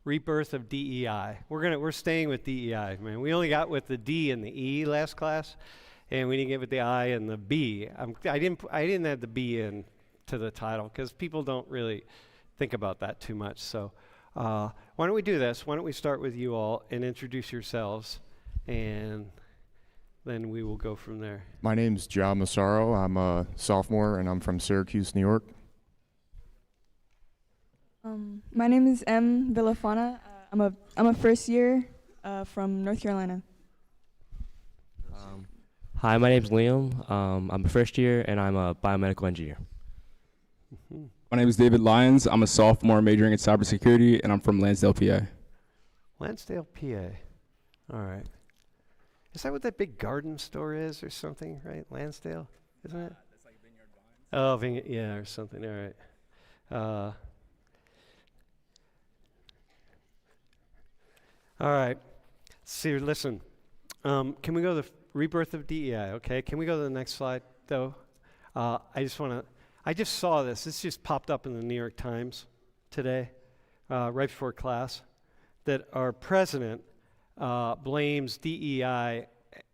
rebirth of DEI. We're staying with DEI, man. We only got with the D and the E last class, and we didn't get with the I and the B. I didn't add the B in to the title because people don't really think about that too much. So why don't we do this? Why don't we start with you all and introduce yourselves, and then we will go from there. My name's John Massaro. I'm a sophomore, and I'm from Syracuse, New York. My name is M. Villafana. I'm a first year from North Carolina. Hi, my name's Liam. I'm a first year, and I'm a biomedical engineer. My name is David Lyons. I'm a sophomore majoring in cybersecurity, and I'm from Lansdale, PA. Lansdale, PA. All right. Is that what that big garden store is or something, right? Lansdale, isn't it? That's like Vineyard Vines. Oh, yeah, or something. All right. All right. See, listen. Can we go to the rebirth of DEI? Okay. Can we go to the next slide, though? I just saw this. This just popped up in the New York Times today, right before class, that our president blames DEI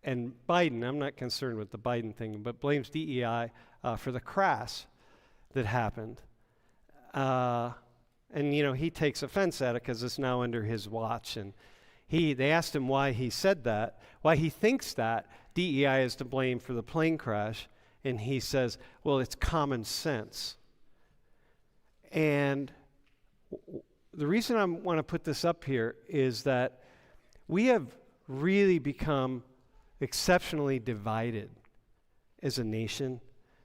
and Biden. I'm not concerned with the Biden thing, but blames DEI for the crash that happened. And, he takes offense at it because it's now under his watch. And they asked him why he said that, why he thinks that DEI is to blame for the plane crash. And he says, well, it's common sense. And the reason I want to put this up here is that we have really become exceptionally divided as a nation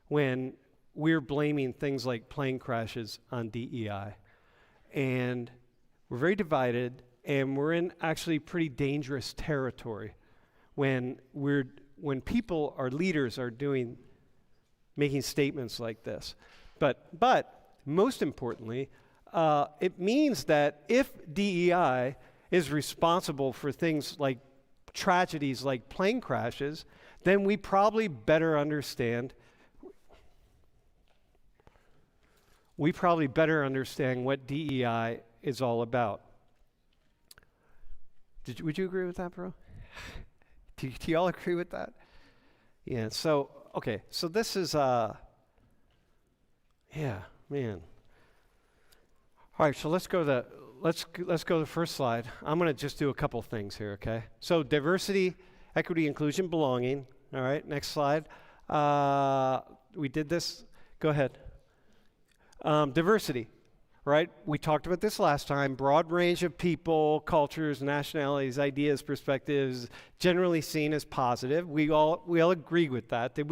when we're blaming things like plane crashes on DEI. And we're very divided, and we're in actually pretty dangerous territory when people, our leaders, are making statements like this. But most importantly, it means that if DEI is responsible for things like tragedies like plane crashes, then we probably better understand what DEI is all about. Would you agree with that, bro? Do y'all agree with that? Yeah, so, okay, so this is, yeah, man. All right, so let's go to the first slide. I'm going to just do a couple things here, okay? So diversity, equity, inclusion, belonging. All right, next slide. We did this. Go ahead. Diversity, right? We talked about this last time. Broad range of people, cultures, nationalities, ideas, perspectives, generally seen as positive. We all agree with that. Do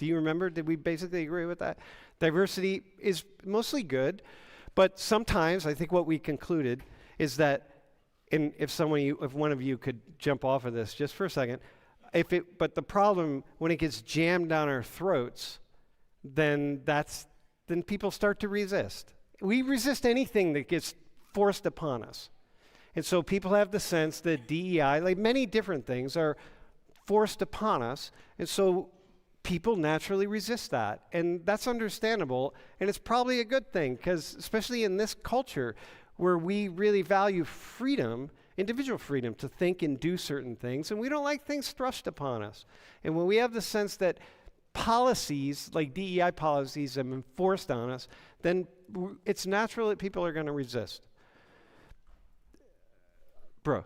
you remember? Did we basically agree with that? Diversity is mostly good, but sometimes I think what we concluded is that, if one of you could jump off of this just for a second, but the problem when it gets jammed down our throats, then people start to resist. We resist anything that gets forced upon us. And so people have the sense that DEI, like many different things, are forced upon us. And so people naturally resist that. And that's understandable. And it's probably a good thing, because especially in this culture where we really value freedom, individual freedom to think and do certain things, and we don't like things thrust upon us. And when we have the sense that policies, like DEI policies, have been forced on us, then it's natural that people are going to resist. Bro,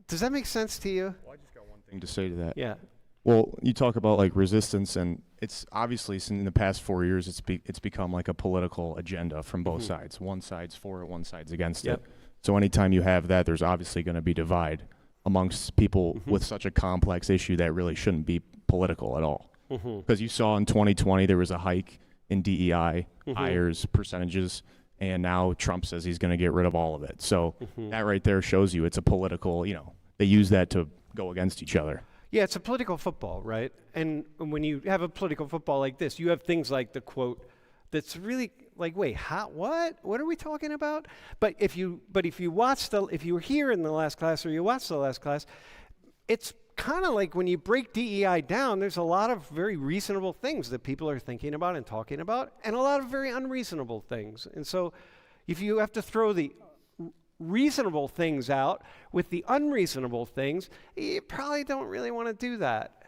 does that make sense to you? Well, I just got one thing to say to that. Yeah. Well, you talk about like resistance, and it's obviously in the past 4 years, it's become like a political agenda from both sides. One side's for it, one side's against it. So anytime you have that, there's obviously going to be divide amongst people with such a complex issue that really shouldn't be political at all. Because you saw in 2020 there was a hike in DEI hires percentages, and now Trump says he's going to get rid of all of it. So that right there shows you it's a political, they use that to go against each other. Yeah, it's a political football, right? And when you have a political football like this, you have things like the quote that's really like, wait, what are we talking about? But if you were here in the last class or you watched the last class, it's kind of like when you break DEI down, there's a lot of very reasonable things that people are thinking about and talking about, and a lot of very unreasonable things. And so if you have to throw the reasonable things out with the unreasonable things, you probably don't really want to do that.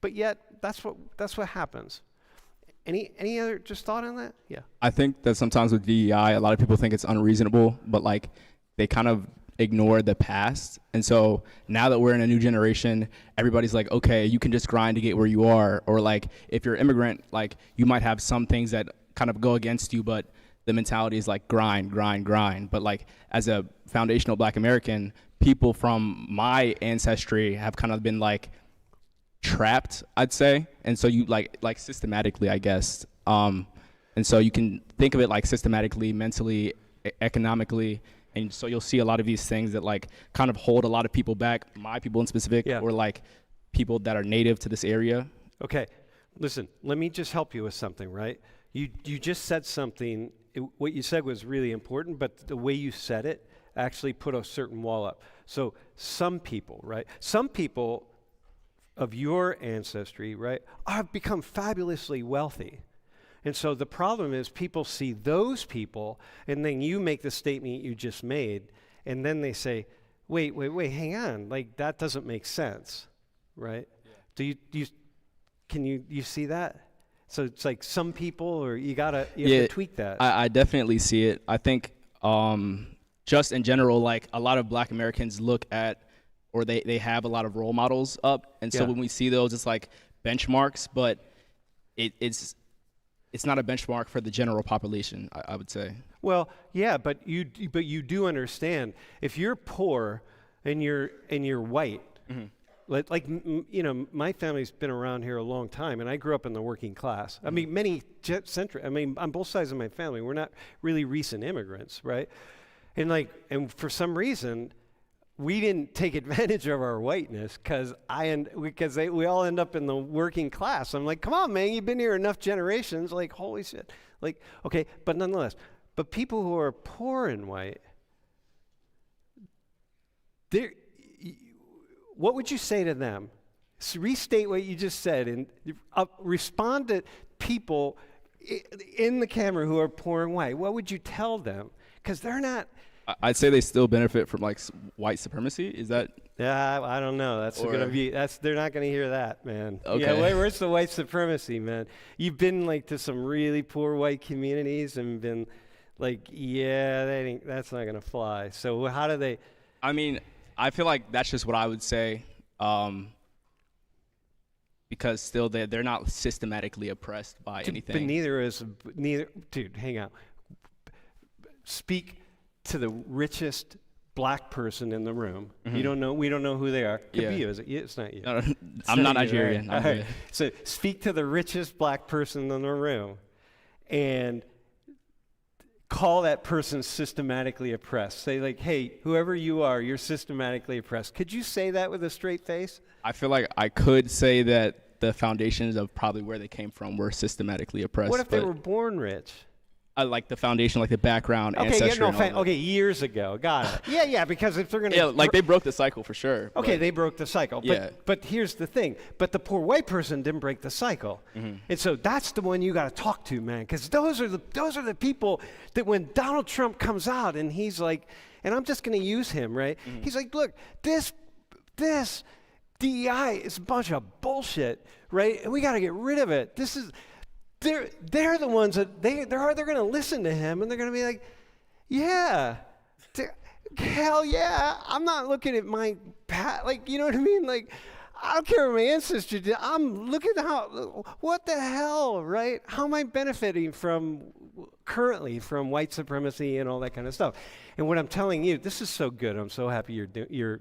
But yet, that's what happens. Any other just thought on that? Yeah. I think that sometimes with DEI, a lot of people think it's unreasonable, but like they kind of ignore the past. And so now that we're in a new generation, everybody's like, okay, you can just grind to get where you are. Or like if you're an immigrant, like you might have some things that kind of go against you, but the mentality is like grind, grind, grind. But like as a foundational Black American, people from my ancestry have kind of been like trapped, I'd say. And so you like systematically, I guess. And so you can think of it like systematically, mentally, economically. And so you'll see a lot of these things that like kind of hold a lot of people back, my people in specific, or like people that are native to this area. Okay, listen, let me just help you with something, right? You just said something, what you said was really important, but the way you said it actually put a certain wall up. So some people, right? Some people of your ancestry, right, have become fabulously wealthy. And so the problem is people see those people, and then you make the statement you just made, and then they say, wait, hang on, like that doesn't make sense, right? Yeah. Can you see that? So it's like some people, or you have to tweak that. I definitely see it. I think just in general, like a lot of Black Americans look at, or they have a lot of role models up, and so when we see those, it's like benchmarks, but it's not a benchmark for the general population, I would say. Well, yeah, but you do understand if you're poor and you're white, like you know, my family's been around here a long time, and I grew up in the working class. I mean, on both sides of my family, we're not really recent immigrants, right? And for some reason, we didn't take advantage of our whiteness because we all end up in the working class. I'm like, come on, man, you've been here enough generations. Like, holy shit. Like, okay, but nonetheless, but people who are poor and white, what would you say to them? Restate what you just said and respond to people in the camera who are poor and white. What would you tell them? Because they're not. I'd say they still benefit from like white supremacy. Is that? Yeah, I don't know. They're not gonna hear that, man. Okay. Yeah, where's the white supremacy, man? You've been like to some really poor white communities and been like, that's not gonna fly. So how do they? I mean, I feel like that's just what I would say, because still they're not systematically oppressed by anything. But neither. Dude, hang out. Speak to the richest Black person in the room. We don't know who they are. Could be you. Is it you? It's not you. No, I'm not Nigerian. Right? Right. So speak to the richest Black person in the room and call that person systematically oppressed. Say like, hey, whoever you are, you're systematically oppressed. Could you say that with a straight face? I feel like I could say that the foundations of probably where they came from were systematically oppressed. What if they were born rich? Like the foundation, like the background, okay, ancestry. Years ago, got it. Yeah, because if they're gonna, like they broke the cycle for sure. Okay, they broke the cycle. But here's the thing. But the poor white person didn't break the cycle, and so that's the one you got to talk to, man, because those are the people that when Donald Trump comes out and he's like, and I'm just gonna use him, right? He's like, look, this DEI is a bunch of bullshit, right? And we got to get rid of it. This is. They're the ones that they're going to listen to him, and they're going to be like, yeah, hell yeah, I'm not looking at my like, you know what I mean? Like, I don't care what my ancestors did. I'm looking at what the hell, right? How am I benefiting currently from white supremacy and all that kind of stuff? And what I'm telling you, this is so good. I'm so happy you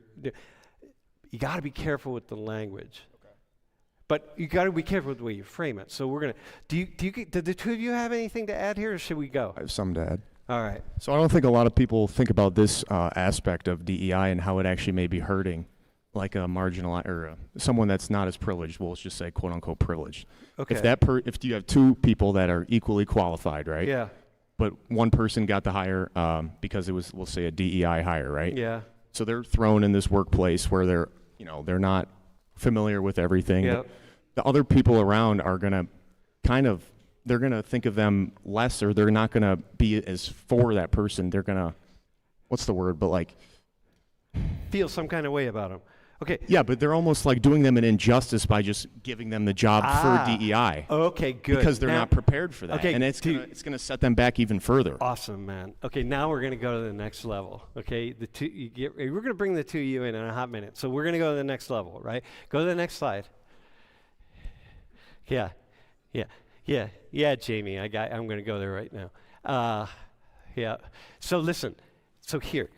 got to be careful with the language. But you got to be careful with the way you frame it. So we're gonna. Do the two of you have anything to add here, or should we go? I have some to add. All right. So I don't think a lot of people think about this aspect of DEI and how it actually may be hurting, like a marginalized or someone that's not as privileged. Well, let's just say quote unquote privileged. Okay. If you have two people that are equally qualified, right? Yeah. But one person got the hire because it was, we'll say, a DEI hire, right? Yeah. So they're thrown in this workplace where they're not familiar with everything. Yep. The other people around are gonna they're gonna think of them less, or they're not gonna be as for that person. They're gonna what's the word? But like, Feel some kind of way about them. Okay. yeah, but they're almost like doing them an injustice by just giving them the job for DEI. Okay, good. Because they're not prepared for that. Okay, and it's gonna set them back even further. Awesome, man. Okay, now we're going to go to the next level. Okay, we're going to bring the two of you in a hot minute. So we're going to go to the next level, right? Go to the next slide. Yeah, Jamie. I'm going to go there right now. Yeah. So listen. So here,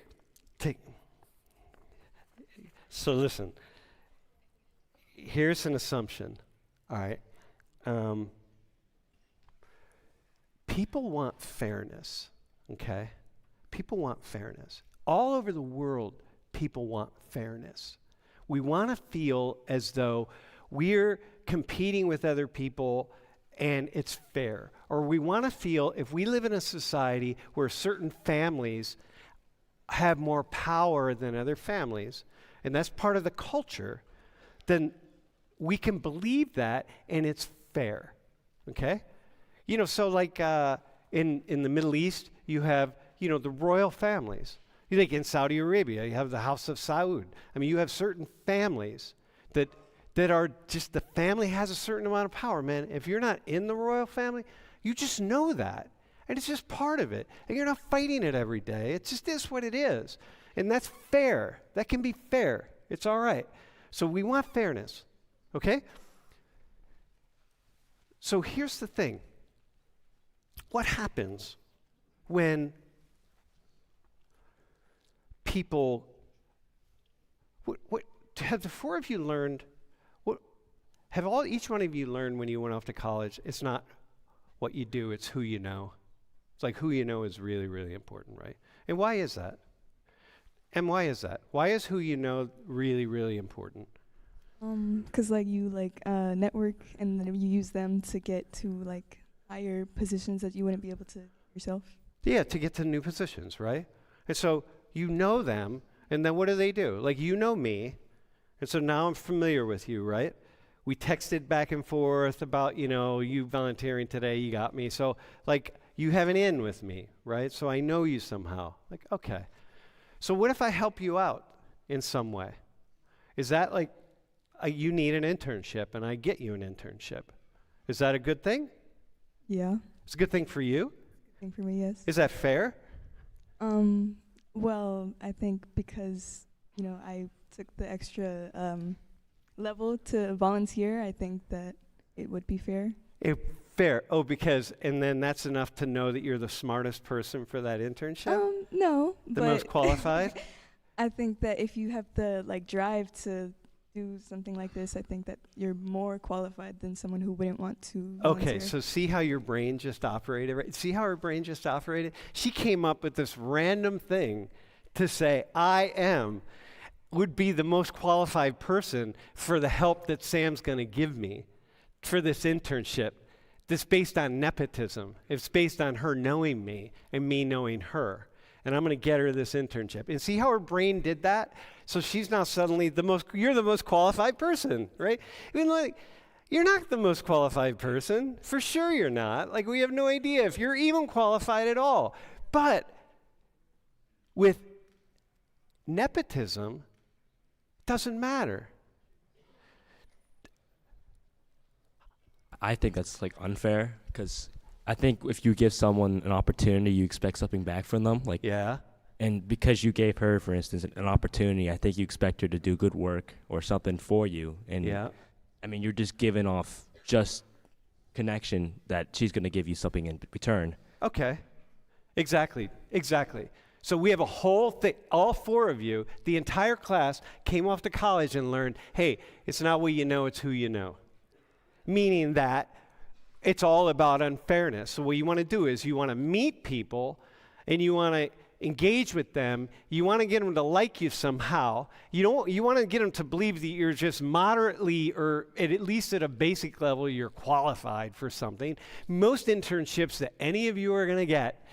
So listen. Here's an assumption. All right. People want fairness, okay? People want fairness. All over the world, people want fairness. We want to feel as though we're competing with other people and it's fair. Or we want to feel if we live in a society where certain families have more power than other families, and that's part of the culture, then we can believe that and it's fair, okay? You know, so like in the Middle East, you have, you know, the royal families. You think in Saudi Arabia, you have the House of Saud. I mean, you have certain families that are just, the family has a certain amount of power, man. If you're not in the royal family, you just know that. And it's just part of it. And you're not fighting it every day. It just is what it is. And that's fair. That can be fair. It's all right. So we want fairness, okay? So here's the thing. What happens when people, what have the four of you learned, each one of you learned when you went off to college, it's not what you do, it's who you know. It's like who you know is really, really important, right? And why is that? And why is that? Why is who you know really, really important? 'Cause like you network and then you use them to get to like higher positions that you wouldn't be able to yourself. Yeah, to get to new positions, right? And so you know them, and then what do? Like, you know me, and so now I'm familiar with you, right? We texted back and forth about, you know, you volunteering today, you got me. So, like, you have an in with me, right? So I know you somehow. Like, okay. So what if I help you out in some way? Is that like, you need an internship, and I get you an internship? Is that a good thing? Yeah. It's a good thing for you? Good thing for me, yes. Is that fair? Well, I think because, you know, I took the extra level to volunteer, I think that it would be fair. Fair. Oh, because, and then that's enough to know that you're the smartest person for that internship? No. The most qualified? I think that if you have the drive to do something like this, I think that you're more qualified than someone who wouldn't want to volunteer. Okay, so see how your brain just operated, right? See how her brain just operated? She came up with this random thing to say, would be the most qualified person for the help that Sam's going to give me for this internship. This based on nepotism. It's based on her knowing me and me knowing her. And I'm going to get her this internship. And see how her brain did that? So she's now suddenly you're the most qualified person, right? I mean, like, you're not the most qualified person. For sure you're not. Like, we have no idea if you're even qualified at all. But with nepotism, it doesn't matter. I think that's like unfair because I think if you give someone an opportunity, you expect something back from them. Like, yeah. And because you gave her, for instance, an opportunity, I think you expect her to do good work or something for you. And yeah. I mean, you're just giving off just connection that she's going to give you something in return. Okay. Exactly. So we have a whole thing, all four of you, the entire class came off to college and learned, hey, it's not what you know, it's who you know. Meaning that it's all about unfairness. So what you want to do is you want to meet people and you want to engage with them. You want to get them to like you somehow. You want to get them to believe that you're just moderately or at least at a basic level you're qualified for something. Most internships that any of you are going to get,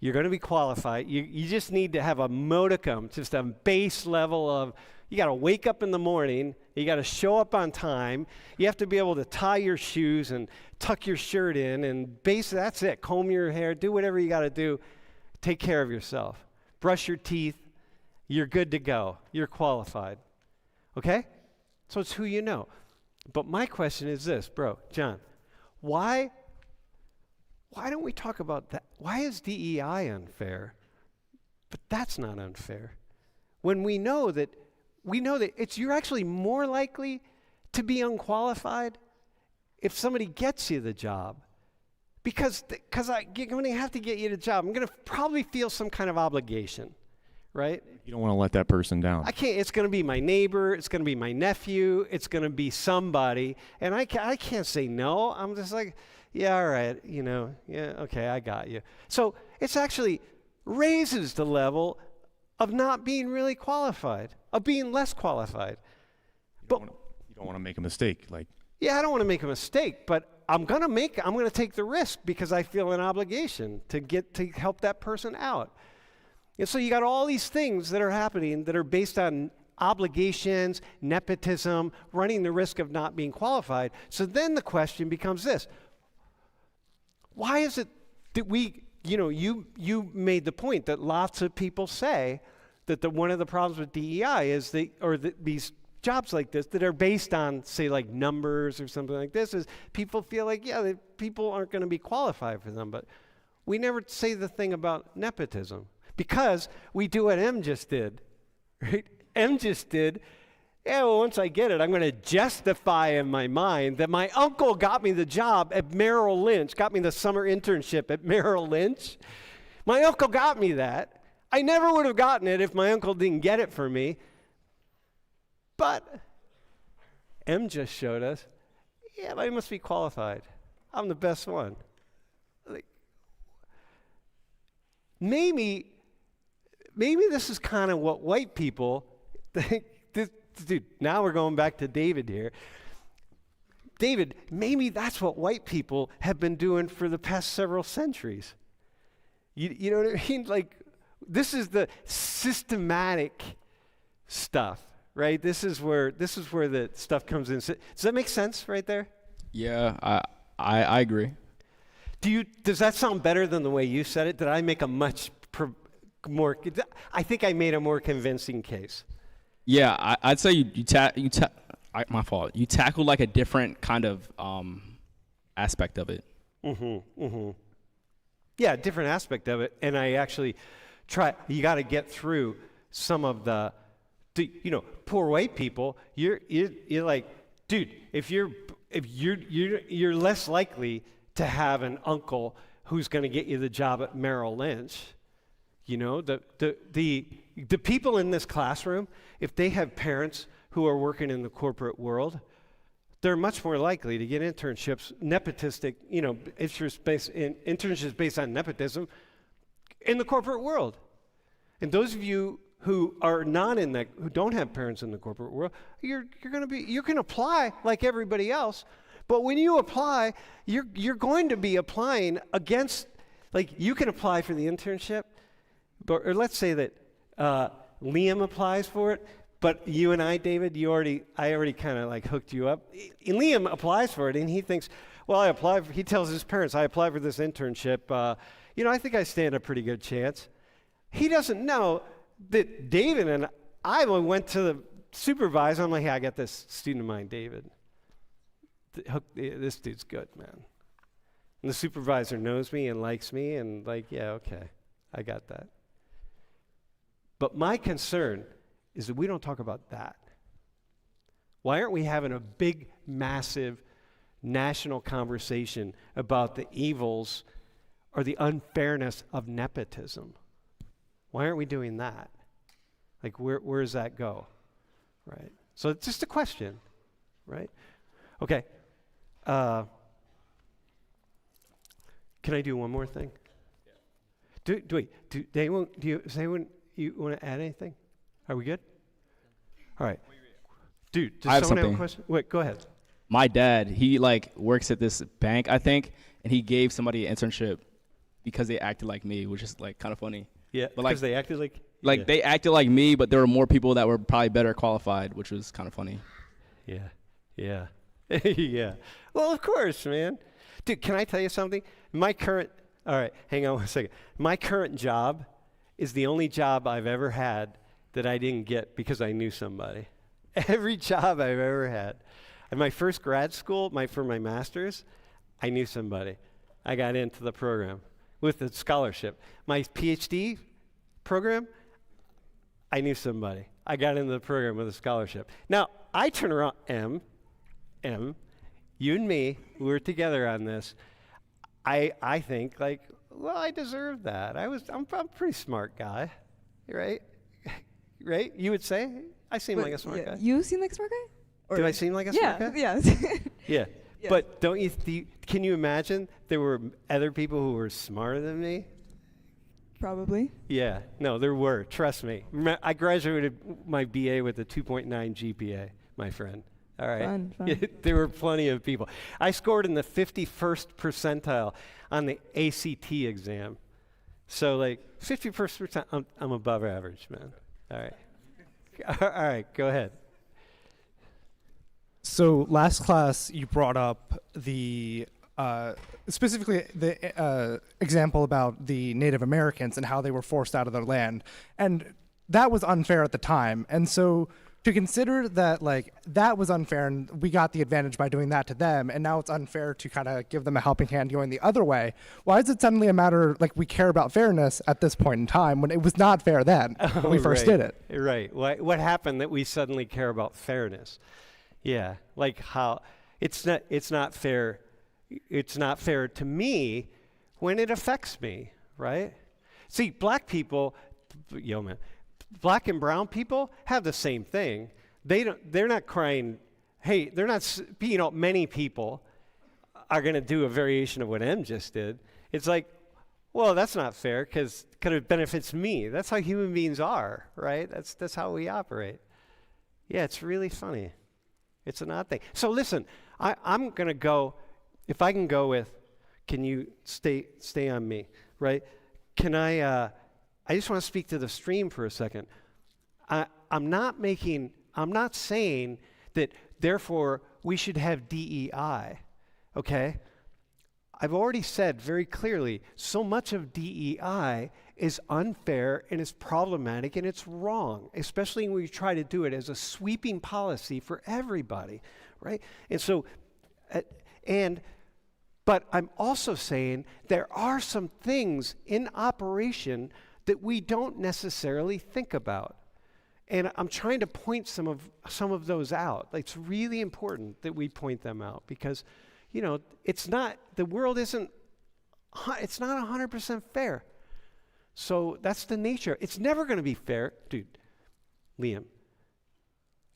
you're going to be qualified. You just need to have a modicum, just a base level of, you got to wake up in the morning. You got to show up on time. You have to be able to tie your shoes and tuck your shirt in and that's it. Comb your hair, do whatever you got to do. Take care of yourself. brush your teeth, you're good to go. You're qualified. Okay? So it's who you know. But my question is this, bro, John, why don't we talk about that? Why is DEI unfair? But that's not unfair. When we know that you're actually more likely to be unqualified if somebody gets you the job. Because I'm going to have to get you the job. I'm going to probably feel some kind of obligation, right? You don't want to let that person down. I can't. It's going to be my neighbor. It's going to be my nephew. It's going to be somebody, and I can't say no. I'm just like, yeah, all right, yeah, okay, I got you. So it's actually raises the level of not being really qualified, of being less qualified. You don't want to make a mistake, like. Yeah, I don't want to make a mistake, but I'm going to take the risk because I feel an obligation to help that person out. And so you got all these things that are happening that are based on obligations, nepotism, running the risk of not being qualified. So then the question becomes this: why is it that you made the point that lots of people say that one of the problems with DEI is these jobs like this that are based on, say, like numbers or something like this, is people feel like, people aren't going to be qualified for them. But we never say the thing about nepotism because we do what M just did, right? M just did, once I get it, I'm going to justify in my mind that my uncle got me the job at Merrill Lynch, got me the summer internship at Merrill Lynch. My uncle got me that. I never would have gotten it if my uncle didn't get it for me. But M just showed us, I must be qualified. I'm the best one. Like, maybe this is kind of what white people think. Dude, now we're going back to David here. David, maybe that's what white people have been doing for the past several centuries. You know what I mean? Like, this is the systematic stuff. Right? This is where the stuff comes in. Does that make sense right there? Yeah, I agree. Does that sound better than the way you said it? Did I make a much more? I think I made a more convincing case. Yeah, I'd say my fault. You tackled like a different kind of aspect of it. Yeah, different aspect of it, and I actually you got to get through some of the. Poor white people, you're like, dude, if you're less likely to have an uncle who's going to get you the job at Merrill Lynch. The people in this classroom, if they have parents who are working in the corporate world, they're much more likely to get internships, nepotistic, internships based on nepotism in the corporate world. And those of you who are not in that, who don't have parents in the corporate world, you can apply like everybody else, but when you apply, you're going to be applying against, like, you can apply for the internship, or let's say that Liam applies for it, but you and I, David, I already kind of like hooked you up. Liam applies for it, and he thinks, well, he tells his parents, I applied for this internship. I think I stand a pretty good chance. He doesn't know that David and I went to the supervisor. I'm like, hey, I got this student of mine, David. This dude's good, man. And the supervisor knows me and likes me, and like, yeah, okay, I got that. But my concern is that we don't talk about that. Why aren't we having a big, massive national conversation about the evils or the unfairness of nepotism? Why aren't we doing that? Like, where does that go? Right? So it's just a question, right? Okay. Can I do one more thing? Yeah. Does anyone you want to add anything? Are we good? All right. Dude, does I have someone have a something. question? Wait, go ahead. My dad, he works at this bank, I think, and he gave somebody an internship because they acted like me, which is kind of funny. Yeah, but because they acted like... yeah. They acted like me, but there were more people that were probably better qualified, which was kind of funny. Yeah. Yeah. Well, of course, man. Dude, can I tell you something? All right, hang on one second. My current job is the only job I've ever had that I didn't get because I knew somebody. Every job I've ever had. At my first grad school, for my master's, I knew somebody. I got into the program with a scholarship. My PhD program, I knew somebody. I got into the program with a scholarship. Now, I turn around, M, you and me, we were together on this. I think, like, well, I deserve that. I'm a pretty smart guy, right? Right? You would say? I seem like a smart guy. You seem like a smart guy? Or Do I seem like a smart guy? Yeah. Yeah. Yeah. But can you imagine there were other people who were smarter than me? Probably. Yeah. No, there were. Trust me. I graduated my BA with a 2.9 GPA, my friend. All right. Fun. There were plenty of people. I scored in the 51st percentile on the ACT exam. So, like, 51st percentile, I'm above average, man. All right. All right, go ahead. So last class, you brought up the specifically the example about the Native Americans and how they were forced out of their land, and that was unfair at the time. And so to consider that, like, that was unfair and we got the advantage by doing that to them, and now it's unfair to kind of give them a helping hand going the other way, why is it suddenly a matter, like, we care about fairness at this point in time when it was not fair then when we first did it? Right. What happened that we suddenly care about fairness? Yeah, like how it's not fair. It's not fair to me when it affects me, right? See, black people, black and brown people have the same thing. They're not crying. Hey, they're not. Many people are going to do a variation of what M just did. It's like, well, that's not fair because it benefits me. That's how human beings are, right? That's how we operate. Yeah, it's really funny. It's an odd thing. So listen, I'm going to go, if I can go with, can you stay on me, right? Can I just want to speak to the stream for a second. I'm not saying that therefore we should have DEI, okay? I've already said very clearly, so much of DEI is unfair and it's problematic and it's wrong, especially when we try to do it as a sweeping policy for everybody, right? And so, but I'm also saying there are some things in operation that we don't necessarily think about. And I'm trying to point some of those out. It's really important that we point them out because, it's not 100% fair. So that's the nature. It's never going to be fair. Dude, Liam,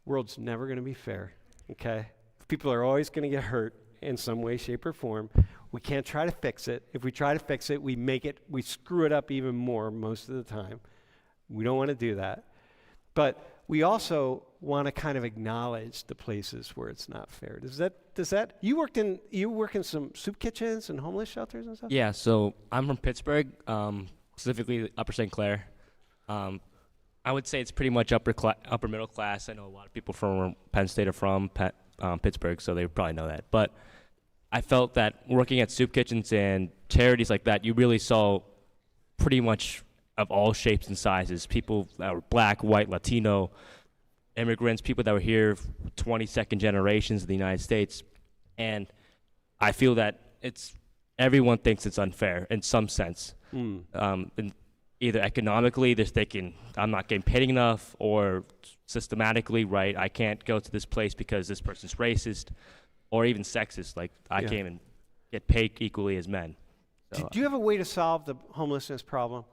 world's never going to be fair, okay? People are always going to get hurt in some way, shape, or form. We can't try to fix it. If we try to fix it, we screw it up even more most of the time. We don't want to do that. But we also want to kind of acknowledge the places where it's not fair. Does that you work in some soup kitchens and homeless shelters and stuff? Yeah, so I'm from Pittsburgh, specifically Upper St. Clair. I would say it's pretty much upper middle class. I know a lot of people from Penn State are from Pittsburgh, so they would probably know that. But I felt that working at soup kitchens and charities like that, you really saw pretty much of all shapes and sizes, people that were black, white, Latino, immigrants, people that were here 22nd generations in the United States. And I feel that everyone thinks it's unfair in some sense. And either economically, they're thinking, I'm not getting paid enough, or systematically, right, I can't go to this place because this person's racist, or even sexist, like I can't even get paid equally as men. So, do you have a way to solve the homelessness problem?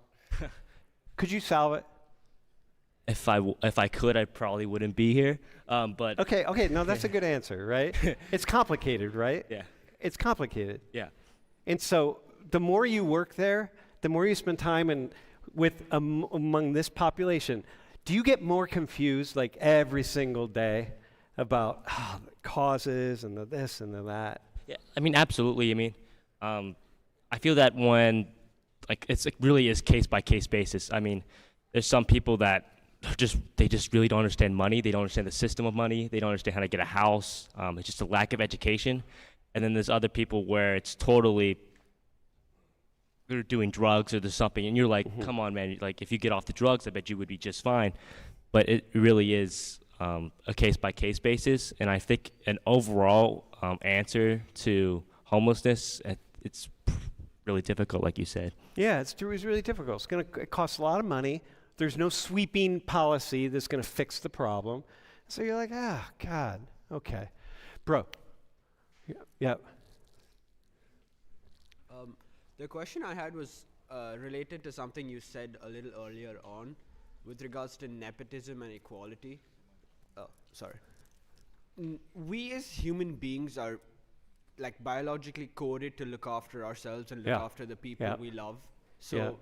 Could you solve it? If I could, I probably wouldn't be here. But okay, no, that's a good answer, right? It's complicated, right? Yeah. It's complicated. Yeah. And so the more you work there, the more you spend time among this population, do you get more confused like every single day about the causes and the this and the that? Yeah, I mean, absolutely. I mean, I feel that when, like, it really is case by case basis. I mean, there's some people that they just really don't understand money. They don't understand the system of money. They don't understand how to get a house. It's just a lack of education. And then there's other people where it's totally they're doing drugs or there's something, and you're like, come on, man, like if you get off the drugs, I bet you would be just fine. But it really is a case-by-case basis, and I think an overall answer to homelessness, it's really difficult, like you said. Yeah, it's really difficult. It costs a lot of money. There's no sweeping policy that's going to fix the problem. So you're like, God, okay. Bro. Yeah. The question I had was related to something you said a little earlier on with regards to nepotism and equality. Oh, sorry. We as human beings are like biologically coded to look after ourselves and look after the people we love. So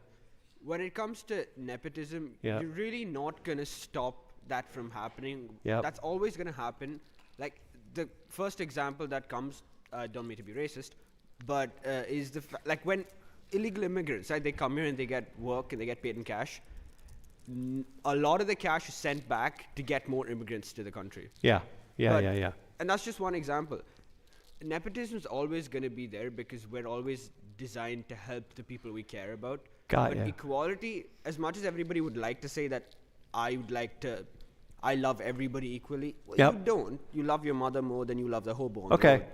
when it comes to nepotism, you're really not going to stop that from happening. That's always going to happen. Like the first example that comes, I don't mean to be racist, but is like when illegal immigrants, right, they come here and they get work and they get paid in cash. A lot of the cash is sent back to get more immigrants to the country. Yeah. And that's just one example. Nepotism is always going to be there because we're always designed to help the people we care about. But equality, as much as everybody would like to say that I love everybody equally, well, you don't. You love your mother more than you love the hobo on the road.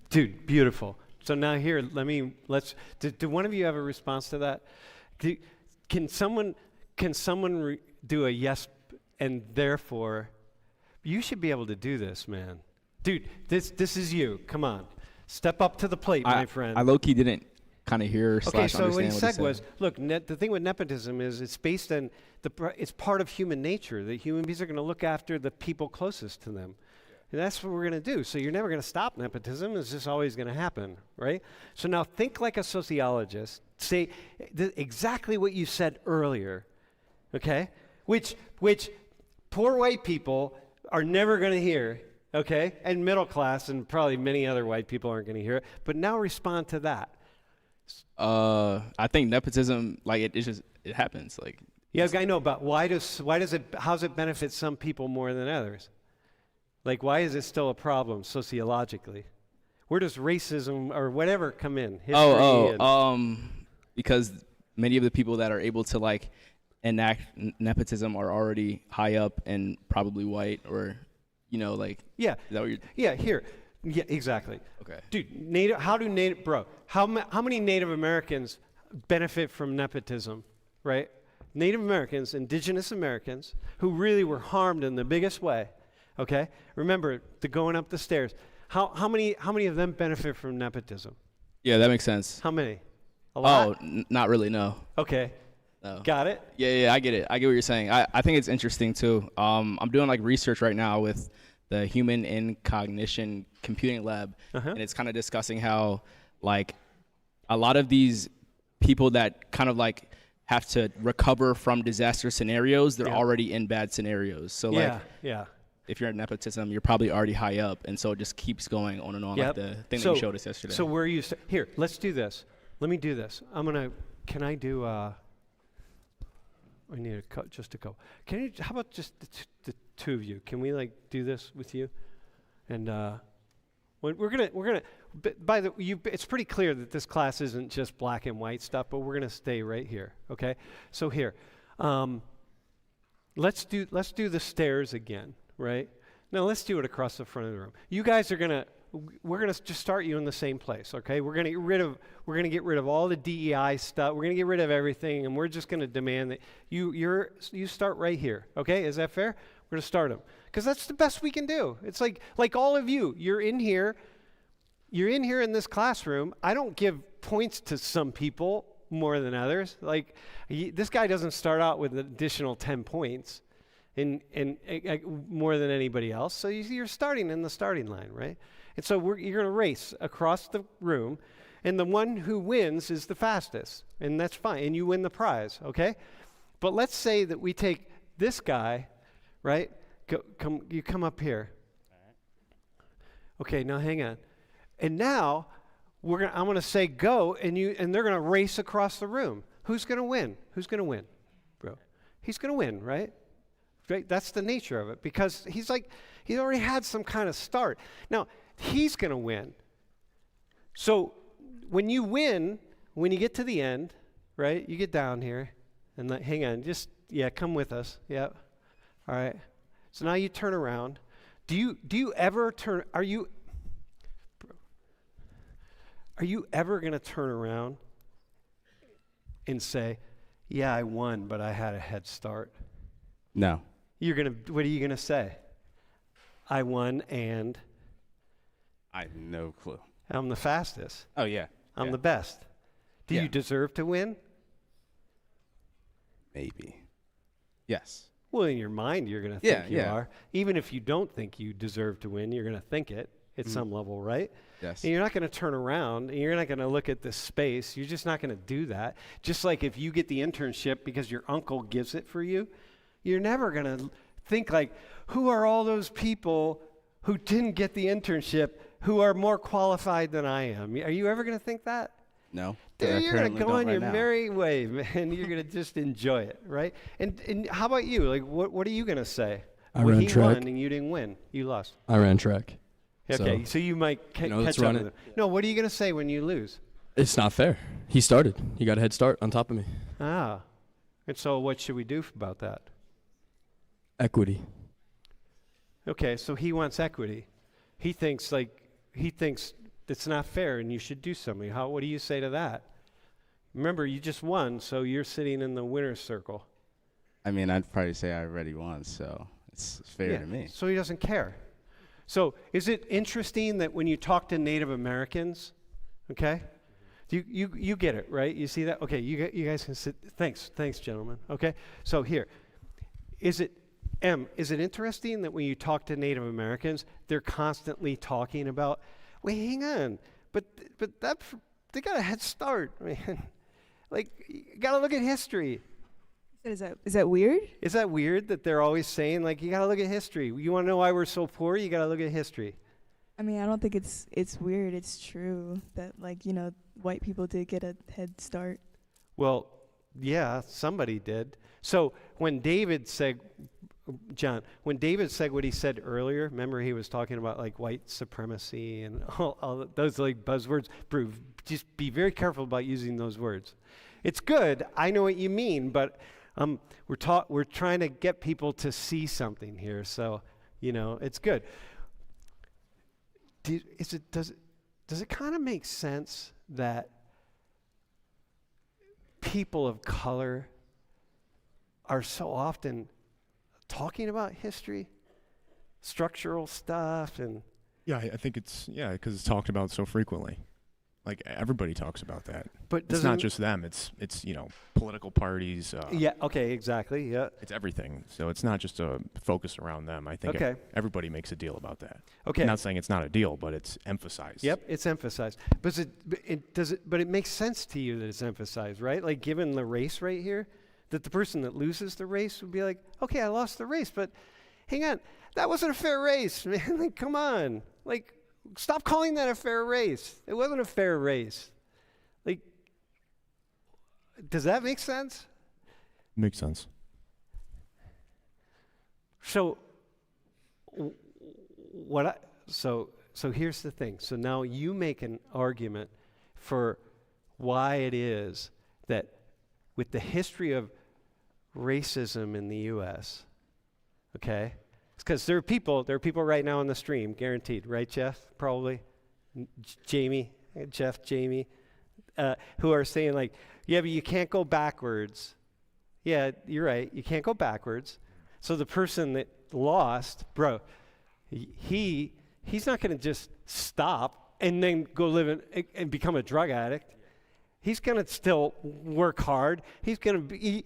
Dude, beautiful. So now here, do one of you have a response to that? Can someone do a yes and therefore, you should be able to do this, man. Dude, this is you. Come on. Step up to the plate, my friend. I low-key didn't kind of hear Okay, so what he said was, look, the thing with nepotism is it's based on, it's part of human nature, that human beings are going to look after the people closest to them. And that's what we're going to do. So you're never going to stop nepotism. It's just always going to happen, right? So now think like a sociologist. Say exactly what you said earlier, okay? Which poor white people are never going to hear, okay? And middle class and probably many other white people aren't going to hear it. But now respond to that. I think nepotism, like it happens. Like I know, but how's it benefit some people more than others? Like, why is it still a problem sociologically? Where does racism or whatever come in? Because many of the people that are able to like enact nepotism are already high up and probably white, or like is that what you're exactly. Okay, dude, how many Native Americans benefit from nepotism, right? Native Americans, indigenous Americans, who really were harmed in the biggest way. Okay, remember the going up the stairs. How many of them benefit from nepotism? Yeah, that makes sense. How many? A lot? Oh, not really. No. Okay. No. Got it? Yeah, I get it. I get what you're saying. I think it's interesting too. I'm doing like research right now with the Human in Cognition Computing Lab, and it's kind of discussing how like a lot of these people that kind of like have to recover from disaster scenarios, they're already in bad scenarios. So if you're at nepotism, you're probably already high up, and so it just keeps going on and on, like the thing that you showed us yesterday. So where you here? Let's do this. Let me do this. Can I do? I need just a couple. How about just the two of you? Can we like do this with you? And we're gonna. It's pretty clear that this class isn't just black and white stuff, but we're gonna stay right here. Okay. So here, let's do the stairs again. Right? Now let's do it across the front of the room. You guys we're gonna just start you in the same place, okay? We're gonna get rid of all the DEI stuff. We're gonna get rid of everything, and we're just gonna demand that you start right here, okay? Is that fair? We're gonna start them because that's the best we can do. It's like all of you. You're in here in this classroom. I don't give points to some people more than others. Like this guy doesn't start out with an additional 10 points. And more than anybody else. So you're starting in the starting line, right? And so you're going to race across the room, and the one who wins is the fastest, and that's fine, and you win the prize, okay? But let's say that we take this guy, right? You come up here. Okay, now hang on. And now I'm going to say go, and they're going to race across the room. Who's going to win? Who's going to win, bro? He's going to win, right? Right? That's the nature of it, because he's already had some kind of start. Now, he's going to win. So when you win, when you get to the end, right? You get down here, and hang on, just, come with us. Yep. All right. So now you turn around. Do you ever turn, are you ever going to turn around and say, yeah, I won, but I had a head start? No. What are you going to say? I won and I have no clue. I'm the fastest. Oh, yeah. I'm Yeah. the best. Do Yeah. you deserve to win? Maybe. Yes. Well, in your mind, you're going to Yeah, think you yeah. are. Even if you don't think you deserve to win, you're going to think it at some level, right? Yes. And you're not going to turn around, and you're not going to look at this space. You're just not going to do that. Just like if you get the internship because your uncle gives it for you, you're never going to think like, who are all those people who didn't get the internship who are more qualified than I am? Are you ever going to think that? No. Dude, I you're going to currently go don't on right your now. merry way, man. You're going to just enjoy it, right? And how about you? Like, what are you going to say? I When ran he track. won and you didn't win, you lost. I ran track. Okay, so you might you know, let's catch up run with it. him. No, what are you going to say when you lose? It's not fair. He started. He got a head start on top of me. Ah, and so what should we do about that? Equity. Okay, so he wants equity. He thinks it's not fair and you should do something. What do you say to that? Remember, you just won, so you're sitting in the winner's circle. I mean, I'd probably say I already won, so it's fair to me. So he doesn't care. So is it interesting that when you talk to Native Americans, okay, you get it, right? You see that? Okay, you guys can sit. Thanks, gentlemen. Okay, so here, is it interesting that when you talk to Native Americans, they're constantly talking about, wait, hang on, but they got a head start, man. Like, you got to look at history. Is that weird? Is that weird that they're always saying, like, you got to look at history? You want to know why we're so poor? You got to look at history. I mean, I don't think it's weird. It's true that, like, you know, white people did get a head start. Well, yeah, somebody did. So when David said what he said earlier, remember he was talking about, like, white supremacy and all those, like, buzzwords. Just be very careful about using those words. It's good. I know what you mean, but we're trying to get people to see something here. So, you know, it's good. Does it kind of make sense that people of color are so often talking about history, structural stuff, and Yeah, I think it's, because it's talked about so frequently. Like, everybody talks about that. but It's not just them. It's political parties. yeah. Okay. Exactly. Yeah. It's everything. So it's not just a focus around them. I think Okay. everybody makes a deal about that. Okay. I'm not saying it's not a deal, but it's emphasized. Yep, it's emphasized. But it makes sense to you that it's emphasized, right? Like, given the race right here, that the person that loses the race would be like, okay, I lost the race, but hang on, that wasn't a fair race, man. Like, come on. Like, stop calling that a fair race. It wasn't a fair race. Like, does that make sense? Makes sense. So so here's the thing. So now you make an argument for why it is that with the history of racism in the US, okay? It's because there are people right now on the stream, guaranteed, right, Jeff? Probably. Jamie, who are saying, like, yeah, but you can't go backwards. Yeah, you're right. You can't go backwards. So the person that lost, bro, he's not going to just stop and then go live and become a drug addict. He's going to still work hard. Everybody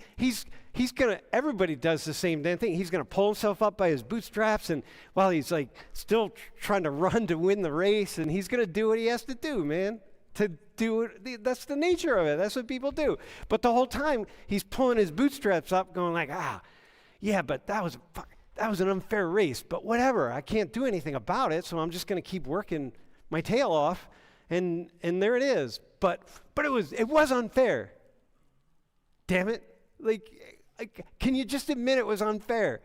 does the same damn thing. He's going to pull himself up by his bootstraps, and while he's, like, still trying to run to win the race, and he's going to do what he has to do, man. That's the nature of it. That's what people do. But the whole time, he's pulling his bootstraps up, going like, yeah, but that was an unfair race. But whatever, I can't do anything about it, so I'm just going to keep working my tail off, and there it is. But it was unfair. Damn it! Like, can you just admit it was unfair?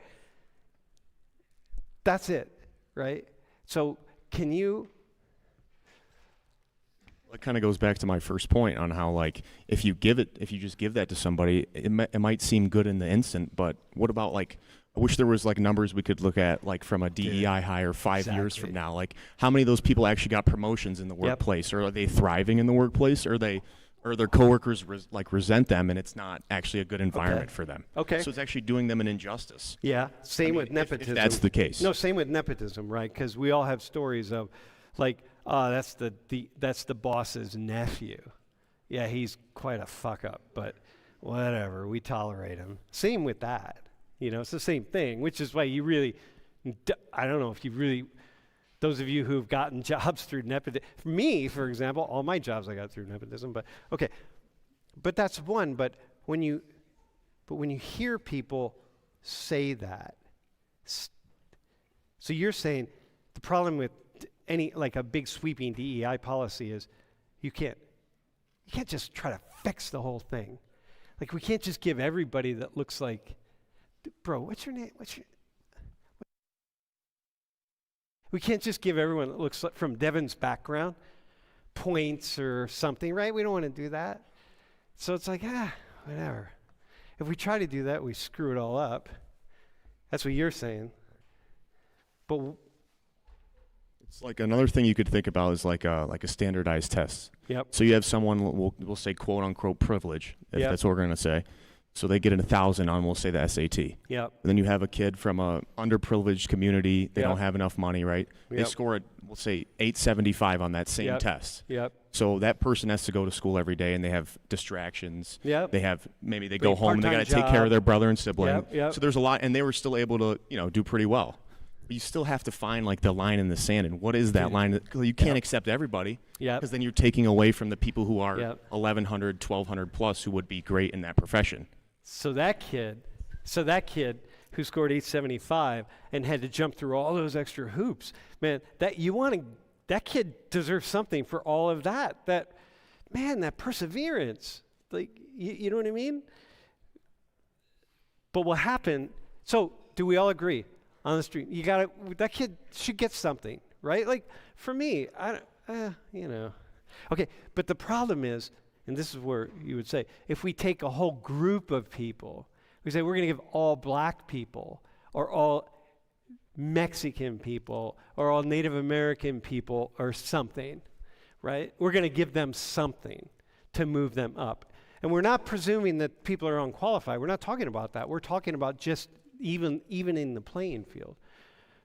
That's it, right? So can you? It kind of goes back to my first point on how, like, if you just give that to somebody, it might seem good in the instant, but what about, like, I wish there was, like, numbers we could look at, like, from a DEI hire 5 years from now. Like, how many of those people actually got promotions in the workplace? Or are they thriving in the workplace? Or their coworkers resent them, and it's not actually a good environment for them. Okay. So it's actually doing them an injustice. Yeah, same with nepotism. If that's the case. No, same with nepotism, right? Because we all have stories of, like, that's the boss's nephew. Yeah, he's quite a fuck up, but whatever, we tolerate him. Same with that. You know, it's the same thing, which is why you really, I don't know if you really, those of you who've gotten jobs through nepotism, for me, for example, all my jobs I got through nepotism, but okay. But that's one, but when you hear people say that, so you're saying the problem with any, like, a big sweeping DEI policy is you can't just try to fix the whole thing. Like, we can't just give everybody that looks like, bro, what's your name? We can't just give everyone that looks like, from Devin's background, points or something, right? We don't want to do that. So it's like, whatever. If we try to do that, we screw it all up. That's what you're saying. But it's like another thing you could think about is like a standardized test. Yep. So you have someone, we'll say quote unquote privilege, if that's what we're going to say. So they get 1,000 on, we'll say, the SAT. Yep. And then you have a kid from a underprivileged community. They don't have enough money, right? They score, we'll say, 875 on that same test. Yep. So that person has to go to school every day, and they have distractions. Yep. They have, maybe they go home and they got to take care of their brother and sibling. So there's a lot, and they were still able to, do pretty well. But you still have to find, like, the line in the sand, and what is that line? You can't accept everybody, because then you're taking away from the people who are 1,100, 1,200 plus who would be great in that profession. So that kid who scored 875 and had to jump through all those extra hoops, man, that kid deserves something for all of that. That perseverance, like, you know what I mean? But what happened? So do we all agree on the street? That kid should get something, right? Like, for me, okay. But the problem is, and this is where you would say, if we take a whole group of people, we say we're going to give all black people, or all Mexican people, or all Native American people, or something, right? We're going to give them something to move them up. And we're not presuming that people are unqualified. We're not talking about that. We're talking about just even in the playing field.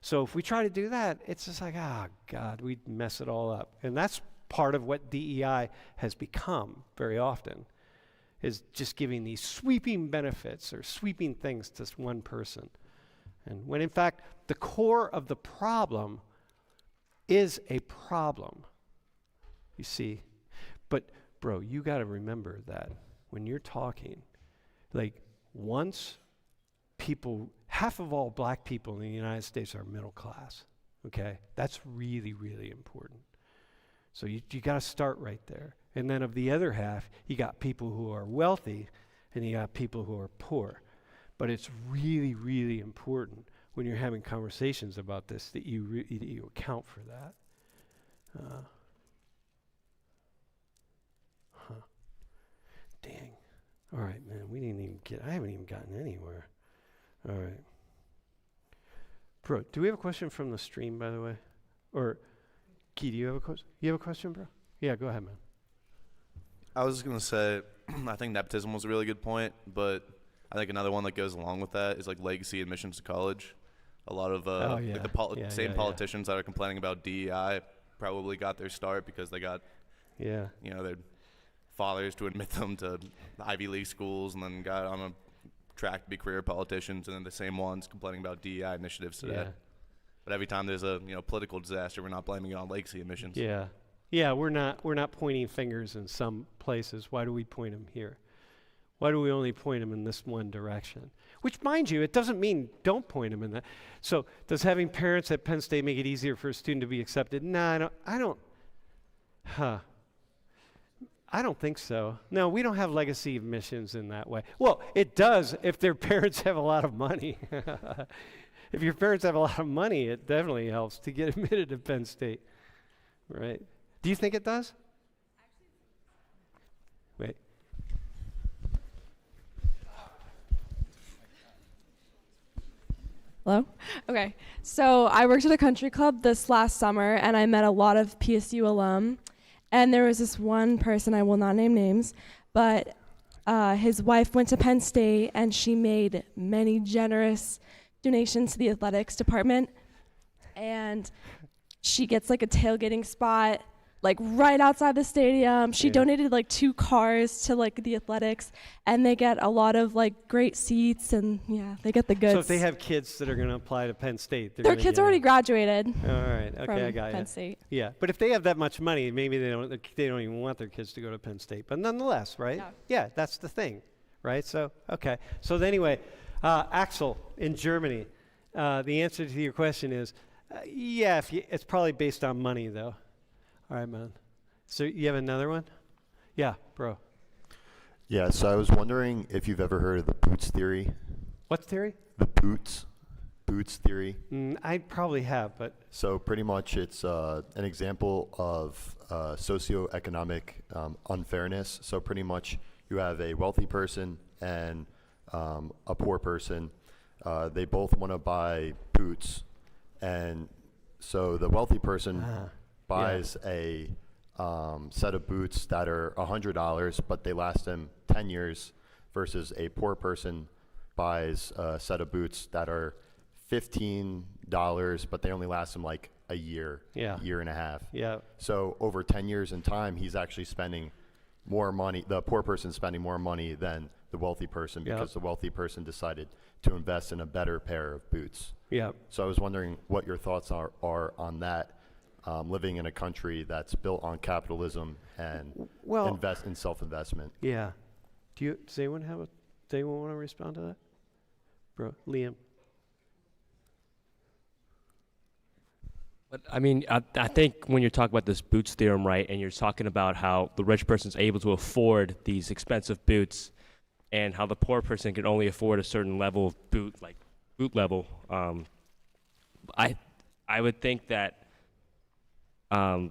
So if we try to do that, it's just like, God, we'd mess it all up. And that's part of what DEI has become very often, is just giving these sweeping benefits or sweeping things to one person. And when in fact, the core of the problem is a problem, you see. But bro, you got to remember that when you're talking, like, once half of all black people in the United States are middle class, okay? That's really, really important. So you got to start right there. And then of the other half, you got people who are wealthy and you got people who are poor. But it's really, really important when you're having conversations about this that you account for that. Dang. All right, man, I haven't even gotten anywhere. All right. Bro, do we have a question from the stream, by the way? Or Key, do you have a question? You have a question, bro? Yeah, go ahead, man. I was just going to say, I think nepotism was a really good point, but I think another one that goes along with that is, like, legacy admissions to college. A lot of same politicians that are complaining about DEI probably got their start because they got, their fathers to admit them to the Ivy League schools, and then got on a track to be career politicians, and then the same ones complaining about DEI initiatives today. Yeah. But every time there's a political disaster, we're not blaming it on legacy admissions. Yeah, we're not pointing fingers in some places. Why do we point them here? Why do we only point them in this one direction? Which, mind you, it doesn't mean don't point them in that. So does having parents at Penn State make it easier for a student to be accepted? No, I don't think so. No, we don't have legacy admissions in that way. Well, it does if their parents have a lot of money. If your parents have a lot of money, it definitely helps to get admitted to Penn State, right? Do you think it does? Wait. Hello? Okay. So I worked at a country club this last summer, and I met a lot of PSU alum. And there was this one person, I will not name names, but his wife went to Penn State, and she made many generous donations to the athletics department. And she gets like a tailgating spot like right outside the stadium. She donated like 2 cars to like the athletics, and they get a lot of like great seats, and yeah, they get the goods. So if they have kids that are going to apply to Penn State, their kids already graduated. All right, okay, from I got Penn you. State. Yeah, but if they have that much money, maybe they don't even want their kids to go to Penn State. But nonetheless, right? Yeah, that's the thing, right? So okay. So anyway, Axel in Germany, the answer to your question is, yeah, it's probably based on money though. All right, man. So you have another one? Yeah, bro. Yeah, so I was wondering if you've ever heard of the boots theory. What theory? The boots theory. I probably have, but. So pretty much it's an example of socioeconomic unfairness. So pretty much you have a wealthy person and a poor person. They both want to buy boots. And so the wealthy person buys a set of boots that are $100, but they last them 10 years, versus a poor person buys a set of boots that are $15, but they only last him like a year, year and a half. Yeah. So over 10 years in time, he's actually spending more money. The poor person's spending more money than the wealthy person, because the wealthy person decided to invest in a better pair of boots. Yeah. So I was wondering what your thoughts are on that, living in a country that's built on capitalism and invest in self-investment. Yeah. Does anyone want to respond to that? Bro, Liam. But I mean, I think when you're talking about this boots theorem, right, and you're talking about how the rich person's able to afford these expensive boots, and how the poor person can only afford a certain level of boot level, I would think that, I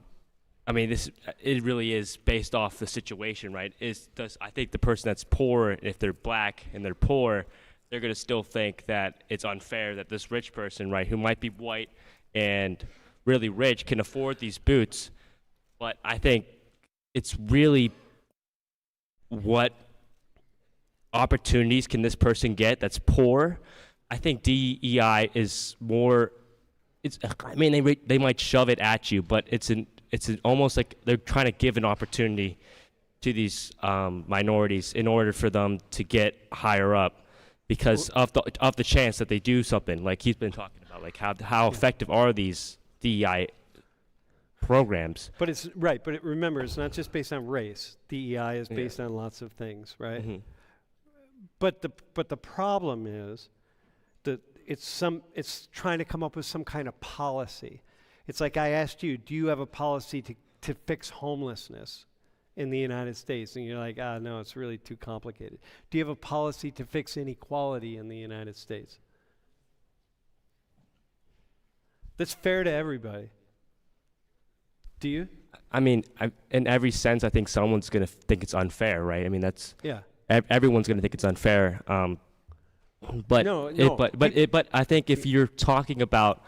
mean, it really is based off the situation, right? I think the person that's poor, if they're black and they're poor, they're gonna still think that it's unfair that this rich person, right, who might be white and really rich, can afford these boots. But I think it's really what opportunities can this person get that's poor. I think DEI is more. I mean, they might shove it at you, but it's almost like they're trying to give an opportunity to these minorities in order for them to get higher up, because of the chance that they do something like he's been talking about, like how effective are these DEI programs. But it's right. But remember, it's not just based on race. DEI is based on lots of things, right? Mm-hmm. But the problem is that it's trying to come up with some kind of policy. It's like I asked you, do you have a policy to fix homelessness in the United States? And you're like, no, it's really too complicated. Do you have a policy to fix inequality in the United States that's fair to everybody? Do you? I mean, in every sense, I think someone's going to think it's unfair, right? I mean, that's everyone's going to think it's unfair. But I think if you're talking about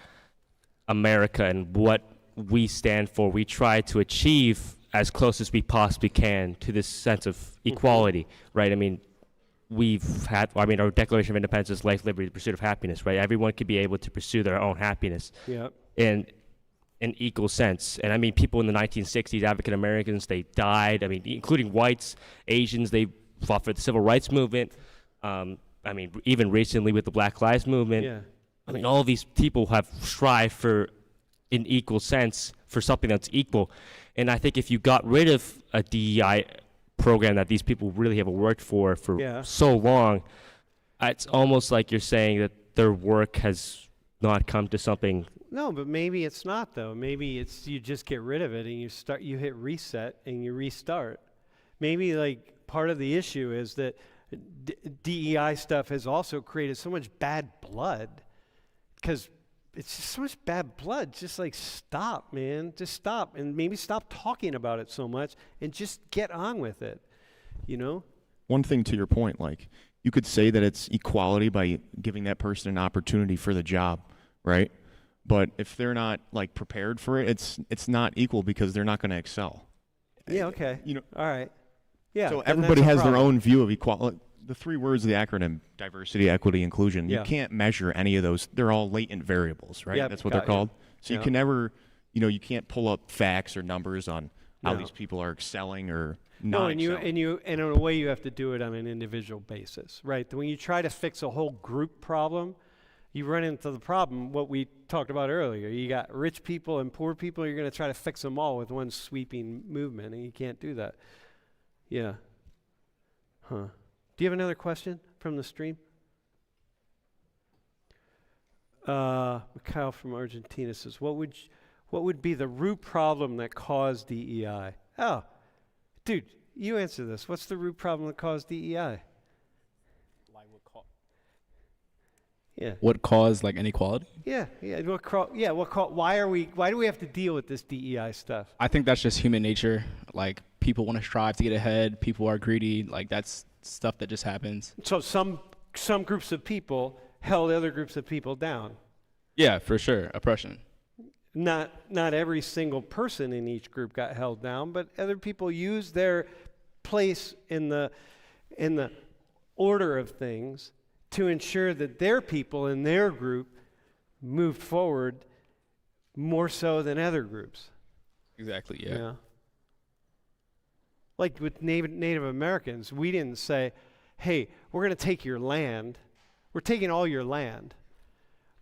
America and what we stand for, we try to achieve as close as we possibly can to this sense of equality, right? I mean, our Declaration of Independence is life, liberty, the pursuit of happiness, right? Everyone could be able to pursue their own happiness in an equal sense. And I mean, people in the 1960s, African Americans, they died. I mean, including whites, Asians, they fought for the civil rights movement. I mean, even recently with the Black Lives Movement, I mean, all of these people have strived for, in equal sense, for something that's equal. And I think if you got rid of a DEI program that these people really have worked for so long, it's almost like you're saying that their work has not come to something. No, but maybe it's not, though. Maybe it's you just get rid of it and you hit reset and you restart. Maybe like part of the issue is that DEI stuff has also created so much bad blood, because it's just so much bad blood. Just like stop, man. Just stop, and maybe stop talking about it so much and just get on with it. you know? One thing to your point, like, you could say that it's equality by giving that person an opportunity for the job, right? But if they're not like prepared for it, it's not equal because they're not going to excel. Yeah, okay. You know, all right. Yeah. so then everybody that's a has their problem. own view of equality. The 3 words of the acronym: diversity, equity, inclusion. Yeah. You can't measure any of those. They're all latent variables, right? Yep, That's what got they're called. So Yeah. you can never, you can't pull up facts or numbers on how No. these people are excelling or No, not and excelling. in a way you have to do it on an individual basis, right? When you try to fix a whole group problem, you run into the problem what we talked about earlier. You got rich people and poor people. You're going to try to fix them all with one sweeping movement, and you can't do that. Yeah. Huh. Do you have another question from the stream? Kyle from Argentina says, "What would be the root problem that caused DEI?" Oh, dude, you answer this. What's the root problem that caused DEI? Yeah. What caused like inequality? Yeah. Why do we have to deal with this DEI stuff? I think that's just human nature. Like, people want to strive to get ahead. People are greedy. Like, that's stuff that just happens. So some groups of people held other groups of people down. Yeah, for sure. Oppression. Not every single person in each group got held down, but other people used their place in the order of things to ensure that their people in their group moved forward more so than other groups. Exactly, yeah. Like with Native Americans, we didn't say, hey, we're going to take your land. We're taking all your land.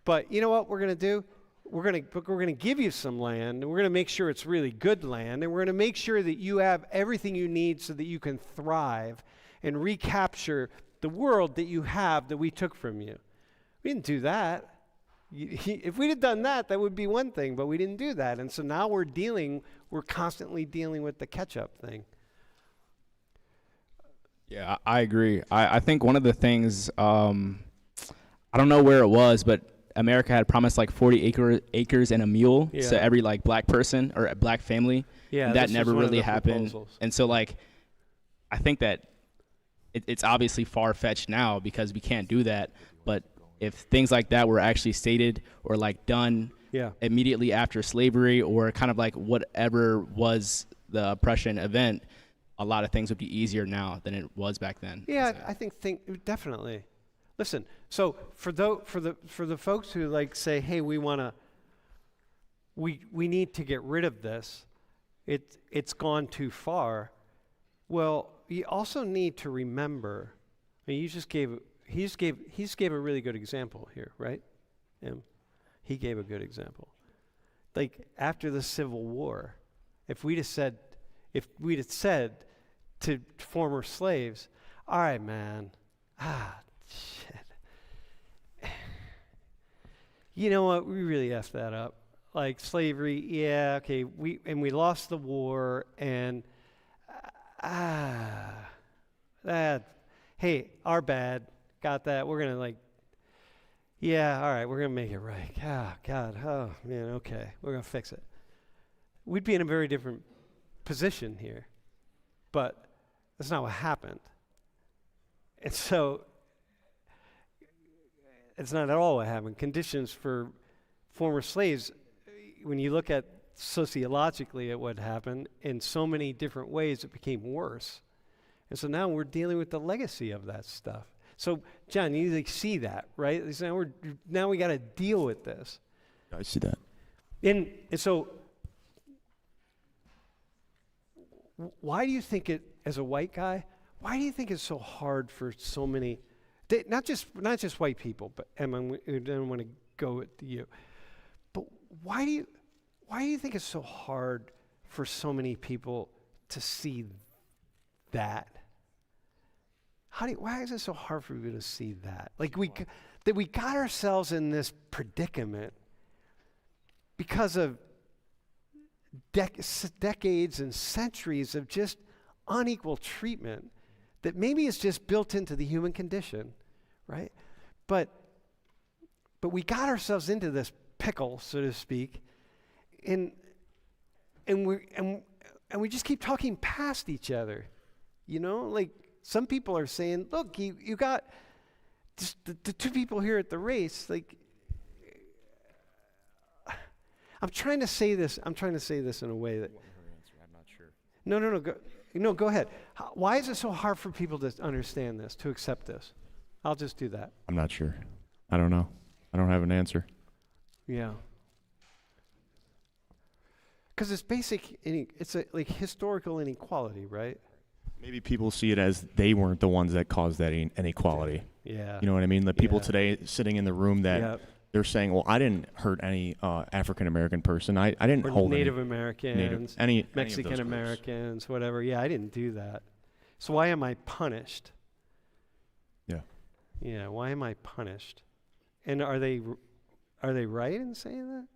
But you know what we're going to do? We're going to give you some land, and we're going to make sure it's really good land, and we're going to make sure that you have everything you need so that you can thrive and recapture the world that you have that we took from you. We didn't do that. If we'd have done that, that would be one thing, but we didn't do that. And so now we're constantly dealing with the catch-up thing. Yeah, I agree. I think one of the things, I don't know where it was, but America had promised like 40 acres and a mule to every like black person or a black family. Yeah, that never really happened. Proposals. And so like, I think that it's obviously far-fetched now because we can't do that. But if things like that were actually stated or like done immediately after slavery or kind of like whatever was the oppression event, a lot of things would be easier now than it was back then. Yeah, I think definitely. Listen, so for the folks who like say, hey, we need to get rid of this, it's gone too far. Well, you also need to remember. I mean, he just gave a really good example here, right? He gave a good example. Like after the Civil War, if we'd have said to former slaves, all right, man, shit. You know what? We really effed that up. Like slavery, yeah, okay. We lost the war, and hey, our bad. Got that. We're gonna all right. We're gonna make it right. Ah, God. Oh man. Okay. We're gonna fix it. We'd be in a very different position here, but that's not what happened. And so it's not at all what happened. Conditions for former slaves, when you look at sociologically at what happened, in so many different ways it became worse. And so now we're dealing with the legacy of that stuff. So, John, you see that, right? So now we got to deal with this. I see that. And so why do you think as a white guy, why do you think it's so hard for so many, not just white people, but Emma, I don't want to go with you, but why do you think it's so hard for so many people to see that? Why is it so hard for you to see that? Like that we got ourselves in this predicament because of decades and centuries of just unequal treatment that maybe is just built into the human condition, right? But we got ourselves into this pickle, so to speak, and we just keep talking past each other. You know, like some people are saying, look, you got just the two people here at the race. Like, I'm trying to say this in a way that. I'm not sure. No, go ahead. Why is it so hard for people to understand this, to accept this? I'll just do that. I'm not sure. I don't know. I don't have an answer. Yeah. Because it's it's like historical inequality, right? Maybe people see it as they weren't the ones that caused that inequality. Yeah. You know what I mean? The people today sitting in the room that they're saying, well, I didn't hurt any African American person. I didn't hold Native Americans, any Mexican Americans, whatever. Yeah, I didn't do that. So why am I punished? Yeah. Yeah, why am I punished? And are they right in saying that?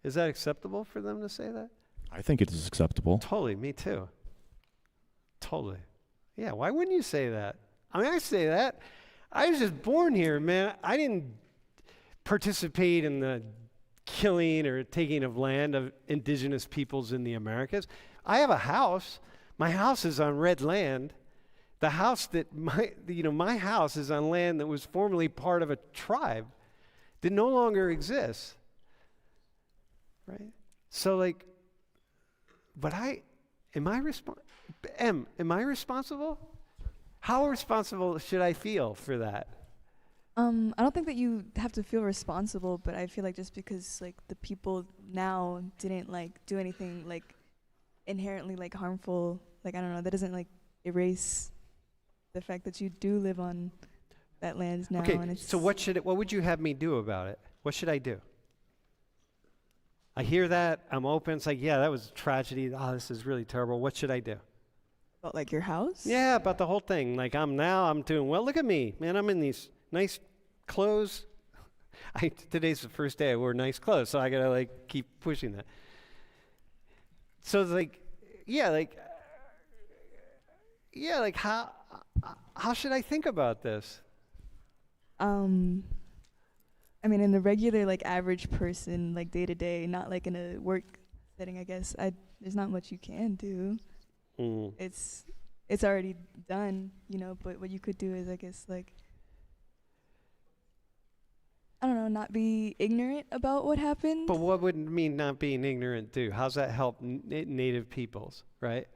Is that acceptable for them to say that? I think it is acceptable. Totally, me too. Totally. Yeah, why wouldn't you say that? I mean, I say that. I was just born here, man. I didn't participate in the killing or taking of land of indigenous peoples in the Americas. I have a house. My house is on red land. The house that my house is on land that was formerly part of a tribe that no longer exists. Right? So like, but am I responsible? How responsible should I feel for that? I don't think that you have to feel responsible, but I feel like just because like the people now didn't like do anything like inherently like harmful, like I don't know, that doesn't like erase the fact that you do live on that land now. Okay, and it's so what would you have me do about it? What should I do? I hear that, I'm open, it's like, yeah, that was a tragedy. Oh, this is really terrible. What should I do? about like your house? Yeah, about the whole thing. Like I'm doing well. Look at me, man. I'm in these nice clothes. Today's the first day I wore nice clothes, so I gotta like keep pushing that. So it's like, like how should I think about this? I mean, in the regular like average person, like day to day, not like in a work setting, I guess. There's not much you can do. Mm. It's already done, you know. But what you could do is, I guess, like, I don't know, not be ignorant about what happened. But what would mean not being ignorant do? How's that help Native peoples, right?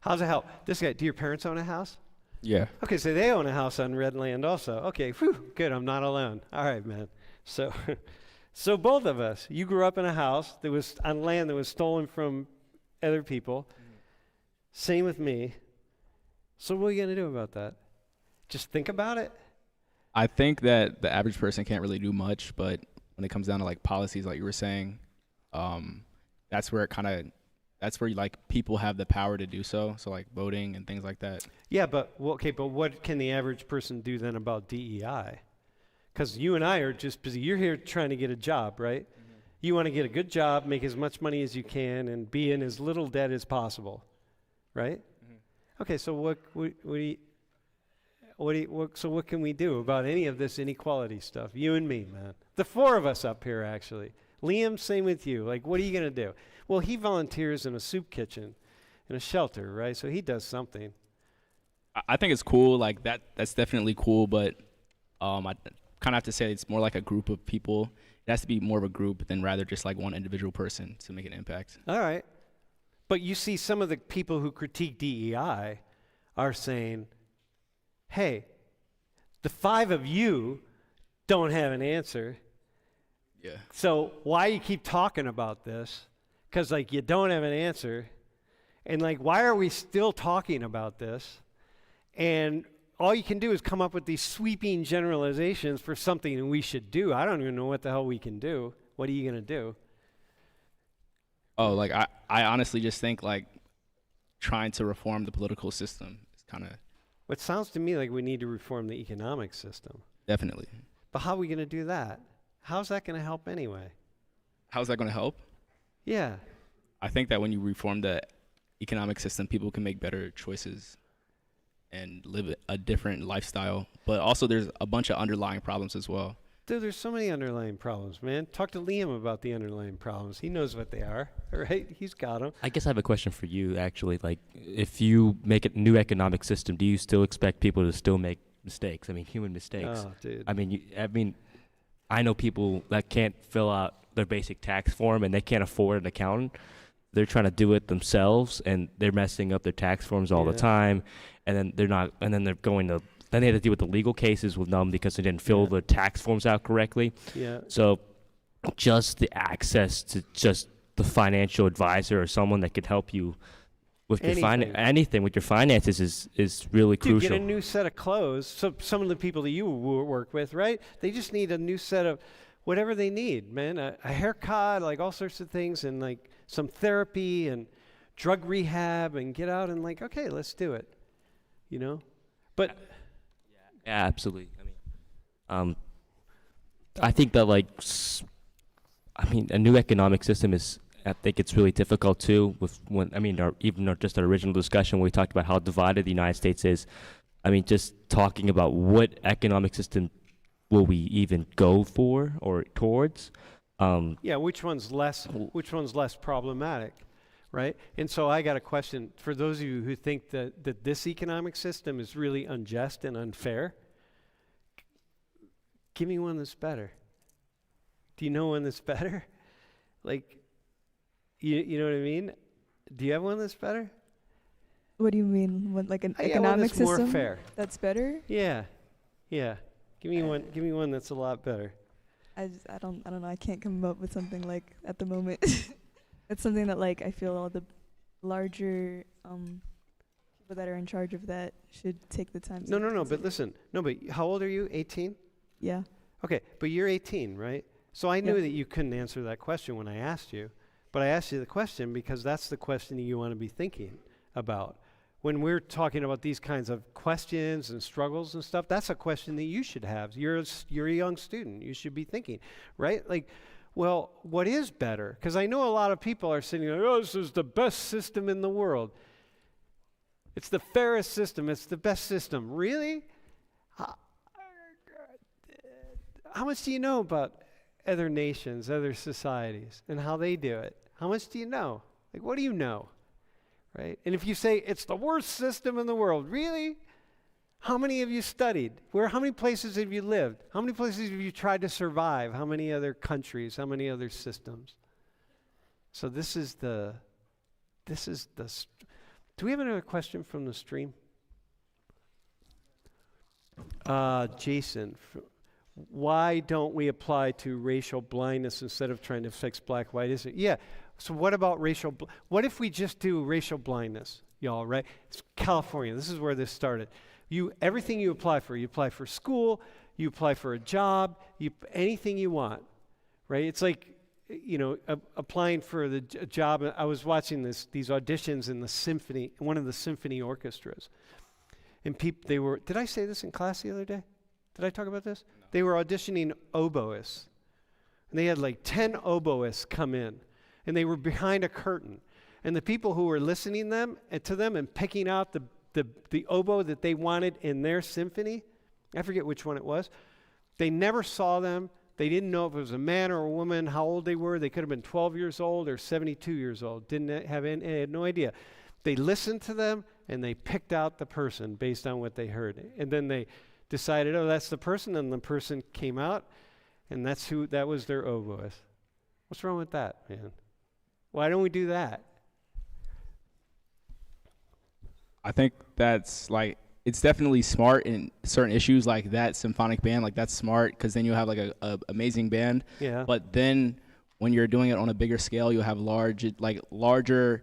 How's it help? This guy, do your parents own a house? Yeah. Okay, so they own a house on red land also. Okay, whew, good, I'm not alone. All right, man. So both of us, you grew up in a house that was on land that was stolen from other people. Same with me. So what are you going to do about that? Just think about it? I think that the average person can't really do much, but when it comes down to like policies, like you were saying, that's where like people have the power to do so. So like voting and things like that. Yeah, but what can the average person do then about DEI? Because you and I are just busy. You're here trying to get a job, right? Mm-hmm. You want to get a good job, make as much money as you can, and be in as little debt as possible, right? Mm-hmm. Okay, so what can we do about any of this inequality stuff? You and me, man. The four of us up here, actually. Liam, same with you. Like, what are you going to do? Well, he volunteers in a soup kitchen, in a shelter, right? So he does something. I think it's cool. Like that's definitely cool, but I kind of have to say it's more like a group of people. It has to be more of a group than rather just like one individual person to make an impact. All right. But you see some of the people who critique DEI are saying, hey, the five of you don't have an answer. Yeah. So why you keep talking about this? Because like you don't have an answer. And like, why are we still talking about this? And all you can do is come up with these sweeping generalizations for something we should do. I don't even know what the hell we can do. What are you going to do? Oh, like I honestly just think like trying to reform the political system is kind of. It sounds to me like we need to reform the economic system. Definitely. But how are we going to do that? How's that going to help anyway? How's that going to help? Yeah. I think that when you reform the economic system, people can make better choices and live a different lifestyle. But also there's a bunch of underlying problems as well. Dude, there's so many underlying problems, man. Talk to Liam about the underlying problems. He knows what they are, right? He's got them. I guess I have a question for you, actually. Like, if you make a new economic system, do you still expect people to still make mistakes? I mean, human mistakes. Oh, dude. I mean, I know people that can't fill out their basic tax form and they can't afford an accountant. They're trying to do it themselves, and they're messing up their tax forms all the time, and then then they have to deal with the legal cases with them because they didn't fill the tax forms out correctly. Yeah. So just the access to just the financial advisor or someone that could help you with anything with your finances is really Dude, crucial. get a new set of clothes. So some of the people that you work with, right? They just need a new set of whatever they need, man. A haircut, like all sorts of things, and like some therapy and drug rehab, and get out and like, okay, let's do it. You know? But yeah, absolutely. I mean, I think that a new economic system is. I think it's really difficult too. Just our original discussion, we talked about how divided the United States is. I mean, just talking about what economic system will we even go for or towards? Which one's less problematic, right? And so I got a question for those of you who think that this economic system is really unjust and unfair. Give me one that's better. Do you know one that's better? Like, you know what I mean? Do you have one that's better? What do you mean? What, like an one economic that's system more fair. that's better? Yeah. Give me one. Give me one that's a lot better. I don't know. I can't come up with something like at the moment. It's something that like I feel all the larger people that are in charge of that should take the time. No. But listen. No, but how old are you? 18? Yeah. Okay, but you're 18, right? So I knew that you couldn't answer that question when I asked you. But I asked you the question because that's the question that you want to be thinking about. When we're talking about these kinds of questions and struggles and stuff, that's a question that you should have. You're a young student. You should be thinking, right? Like, well, what is better? Because I know a lot of people are sitting there, oh, this is the best system in the world. It's the fairest system. It's the best system. Really? How much do you know about other nations, other societies, and how they do it? How much do you know? Like, what do you know? Right? And if you say it's the worst system in the world, really? How many have you studied? How many places have you lived? How many places have you tried to survive? How many other countries? How many other systems? So do we have another question from the stream? Jason, why don't we apply to racial blindness instead of trying to fix black-white? Yeah. So what about what if we just do racial blindness, y'all, right? It's California. This is where this started. Everything you apply for school, you apply for a job, anything you want, right? It's like, applying for a job. I was watching these auditions in one of the symphony orchestras. And did I say this in class the other day? Did I talk about this? No. They were auditioning oboists. And they had like 10 oboists come in. And they were behind a curtain. And the people who were listening to them and picking out the oboe that they wanted in their symphony, I forget which one it was, they never saw them. They didn't know if it was a man or a woman, how old they were. They could have been 12 years old or 72 years old. They had no idea. They listened to them, and they picked out the person based on what they heard. And then they decided, oh, that's the person, and the person came out, and that was their oboist. What's wrong with that, man? Why don't we do that? I think that's it's definitely smart in certain issues like that symphonic band, like that's smart because then you'll have like a amazing band. Yeah. But then when you're doing it on a bigger scale, you'll have larger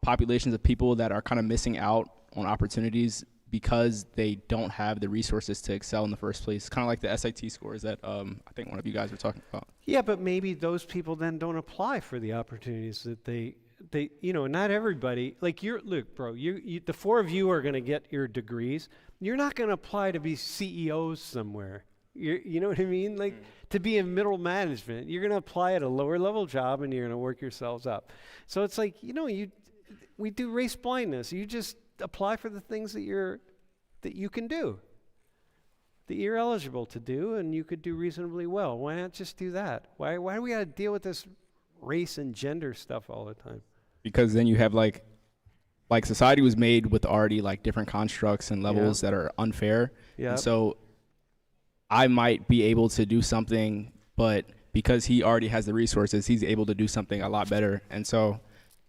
populations of people that are kind of missing out on opportunities because they don't have the resources to excel in the first place. Kind of like the SAT scores that I think one of you guys were talking about. Yeah, but maybe those people then don't apply for the opportunities that they not everybody, look, bro, the four of you are going to get your degrees. You're not going to apply to be CEOs somewhere. You know what I mean? To be in middle management, you're going to apply at a lower level job and you're going to work yourselves up. So it's like, we do race blindness. You just apply for the things that you can do. that you're eligible to do and you could do reasonably well. Why not just do that? Why do we got to deal with this race and gender stuff all the time? Because then you have like society was made with already like different constructs and levels that are unfair. Yeah. And so I might be able to do something, but because he already has the resources, he's able to do something a lot better. And so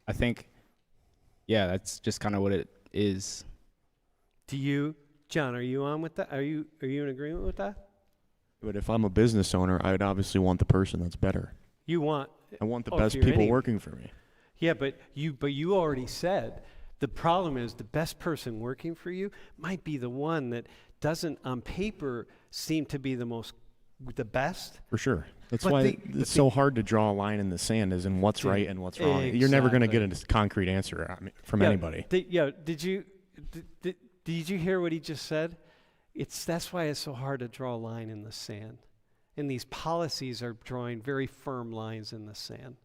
I think, yeah, that's just kind of what it is. John, are you on with that? Are you in agreement with that? But if I'm a business owner, I'd obviously want the person that's better. I want the best people working for me. Yeah, but you already said the problem is the best person working for you might be the one that doesn't on paper seem to be the best. For sure. That's why it's so hard to draw a line in the sand as in what's right and what's wrong. You're never going to get a concrete answer from anybody. Did you hear what he just said? That's why it's so hard to draw a line in the sand. And these policies are drawing very firm lines in the sand.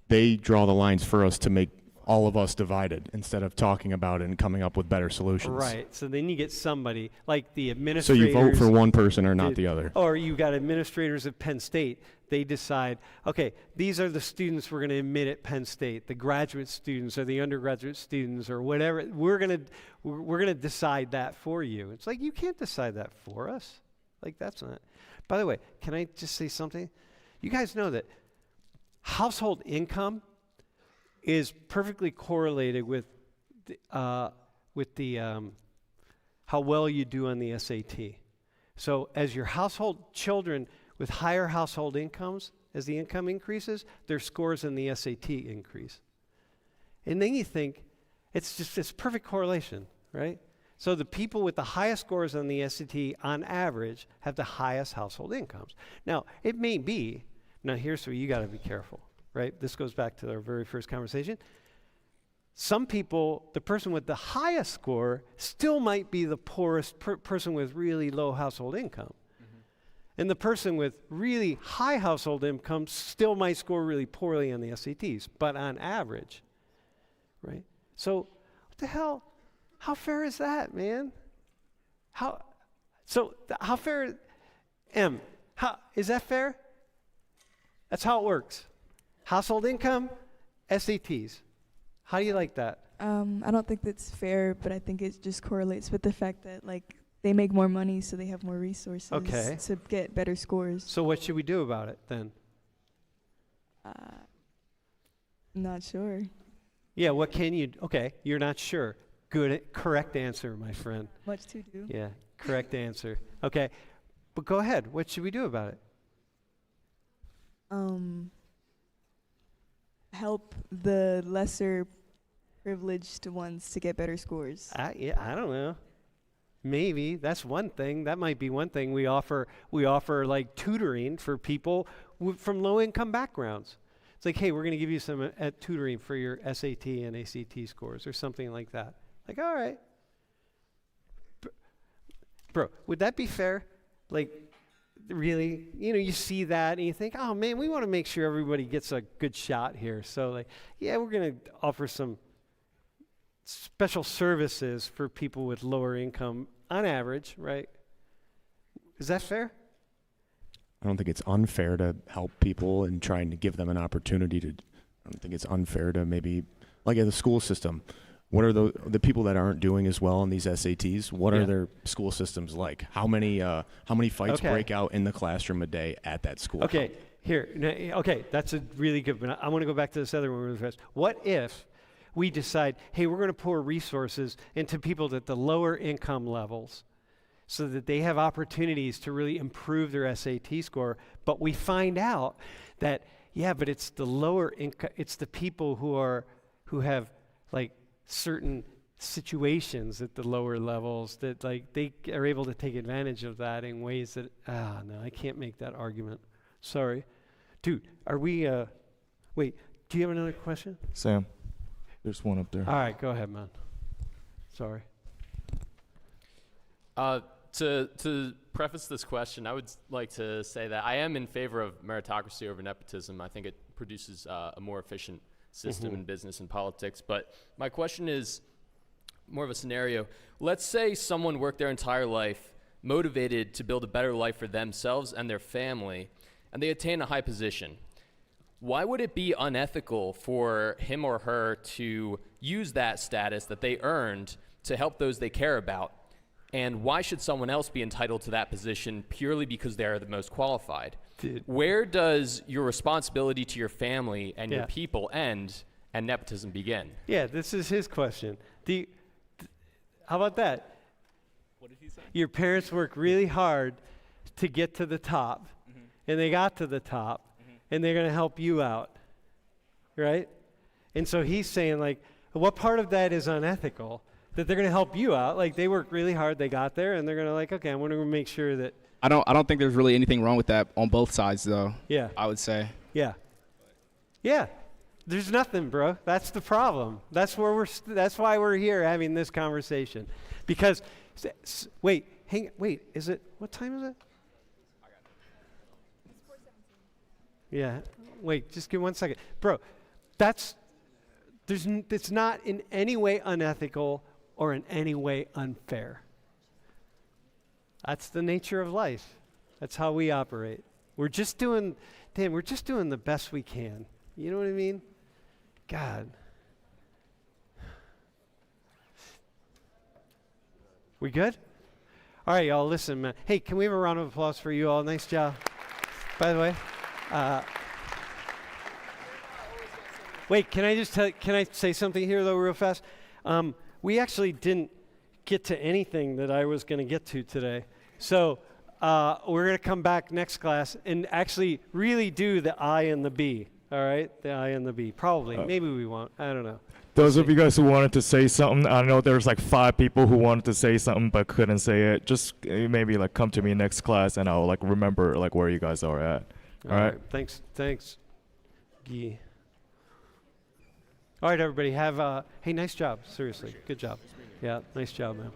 They draw the lines for us to make all of us divided instead of talking about it and coming up with better solutions. Right. So then you get somebody like the administrators. So you vote for one person or not the other. Or you got administrators at Penn State. They decide, okay, these are the students we're going to admit at Penn State, the graduate students or the undergraduate students or whatever. We're going to decide that for you. It's like, you can't decide that for us. Like, that's not. By the way, can I just say something? You guys know that household income is perfectly correlated with how well you do on the SAT. So as your household children with higher household incomes, as the income increases, their scores in the SAT increase. And then you think, it's perfect correlation, right? So the people with the highest scores on the SAT on average have the highest household incomes. Now, it may be, here's where you got to be careful. Right? This goes back to our very first conversation. Some people, the person with the highest score still might be the poorest person with really low household income. Mm-hmm. And the person with really high household income still might score really poorly on the SATs, but on average, right? So what the hell? How fair is that, man? How fair, is that fair? That's how it works. Household income, SATs. How do you like that? I don't think that's fair, but I think it just correlates with the fact that like they make more money, so they have more resources to get better scores. So what should we do about it then? Not sure. Yeah, what can you? Okay, you're not sure. Good, correct answer, my friend. Much to do. Yeah, correct answer. Okay, but go ahead. What should we do about it? Help the lesser privileged ones to get better scores. I don't know. Maybe that's one thing. That might be one thing. We offer like tutoring for people from low income backgrounds. It's like, hey, we're going to give you some tutoring for your SAT and ACT scores or something like that. Like, all right. Bro, would that be fair? Like, really, you see that and you think, oh man, we want to make sure everybody gets a good shot here. So like, yeah, we're going to offer some special services for people with lower income on average, right? Is that fair? I don't think it's unfair to help people and trying to give them an opportunity to. I don't think it's unfair to maybe, like in the school system, what are the people that aren't doing as well in these SATs? What are their school systems like? How many fights break out in the classroom a day at that school? Okay, that's a really good one. I want to go back to this other one really fast. What if we decide, hey, we're going to pour resources into people at the lower income levels so that they have opportunities to really improve their SAT score, but we find out that, but it's the lower income, it's the people who have like certain situations at the lower levels that like they are able to take advantage of that in ways that no, I can't make that argument. Sorry. Dude, are we wait, do you have another question? Sam, there's one up there. All right, go ahead, man. Sorry. To preface this question, I would like to say that I am in favor of meritocracy over nepotism. I think it produces a more efficient system in business and politics. But my question is more of a scenario. Let's say someone worked their entire life motivated to build a better life for themselves and their family, and they attain a high position. Why would it be unethical for him or her to use that status that they earned to help those they care about? And why should someone else be entitled to that position purely because they are the most qualified? Dude. Where does your responsibility to your family and your Yeah. people end and nepotism begin? Yeah, this is his question. How about that? What did he say? Your parents worked really hard to get to the top, and they got to the top, and they're going to help you out, right? And so he's saying, like, what part of that is unethical? That they're going to help you out. Like, they worked really hard, they got there, and they're going to, like, okay, I'm going to make sure that. I don't think there's really anything wrong with that on both sides, though. Yeah. I would say. Yeah. Yeah. There's nothing, bro. That's the problem. That's where that's why we're here having this conversation. Because wait, is it what time is it? Yeah. Wait, just give 1 second. Bro, it's not in any way unethical or in any way unfair. That's the nature of life. That's how we operate. We're just doing the best we can. You know what I mean? God. We good? All right, y'all, listen, man. Hey, can we have a round of applause for you all? Nice job. By the way, wait, can I say something here, though, real fast? We actually didn't get to anything that I was going to get to today. So we're going to come back next class and actually really do the I and the B. All right, the I and the B. Probably. Maybe we won't. I don't know. Those of you guys who wanted to say something, I know there's like 5 people who wanted to say something but couldn't say it. Just maybe like come to me next class and I'll like remember like where you guys are at. All right. Thanks, Guy. All right, everybody. Hey, nice job. Seriously, good job. Yeah, nice job, man.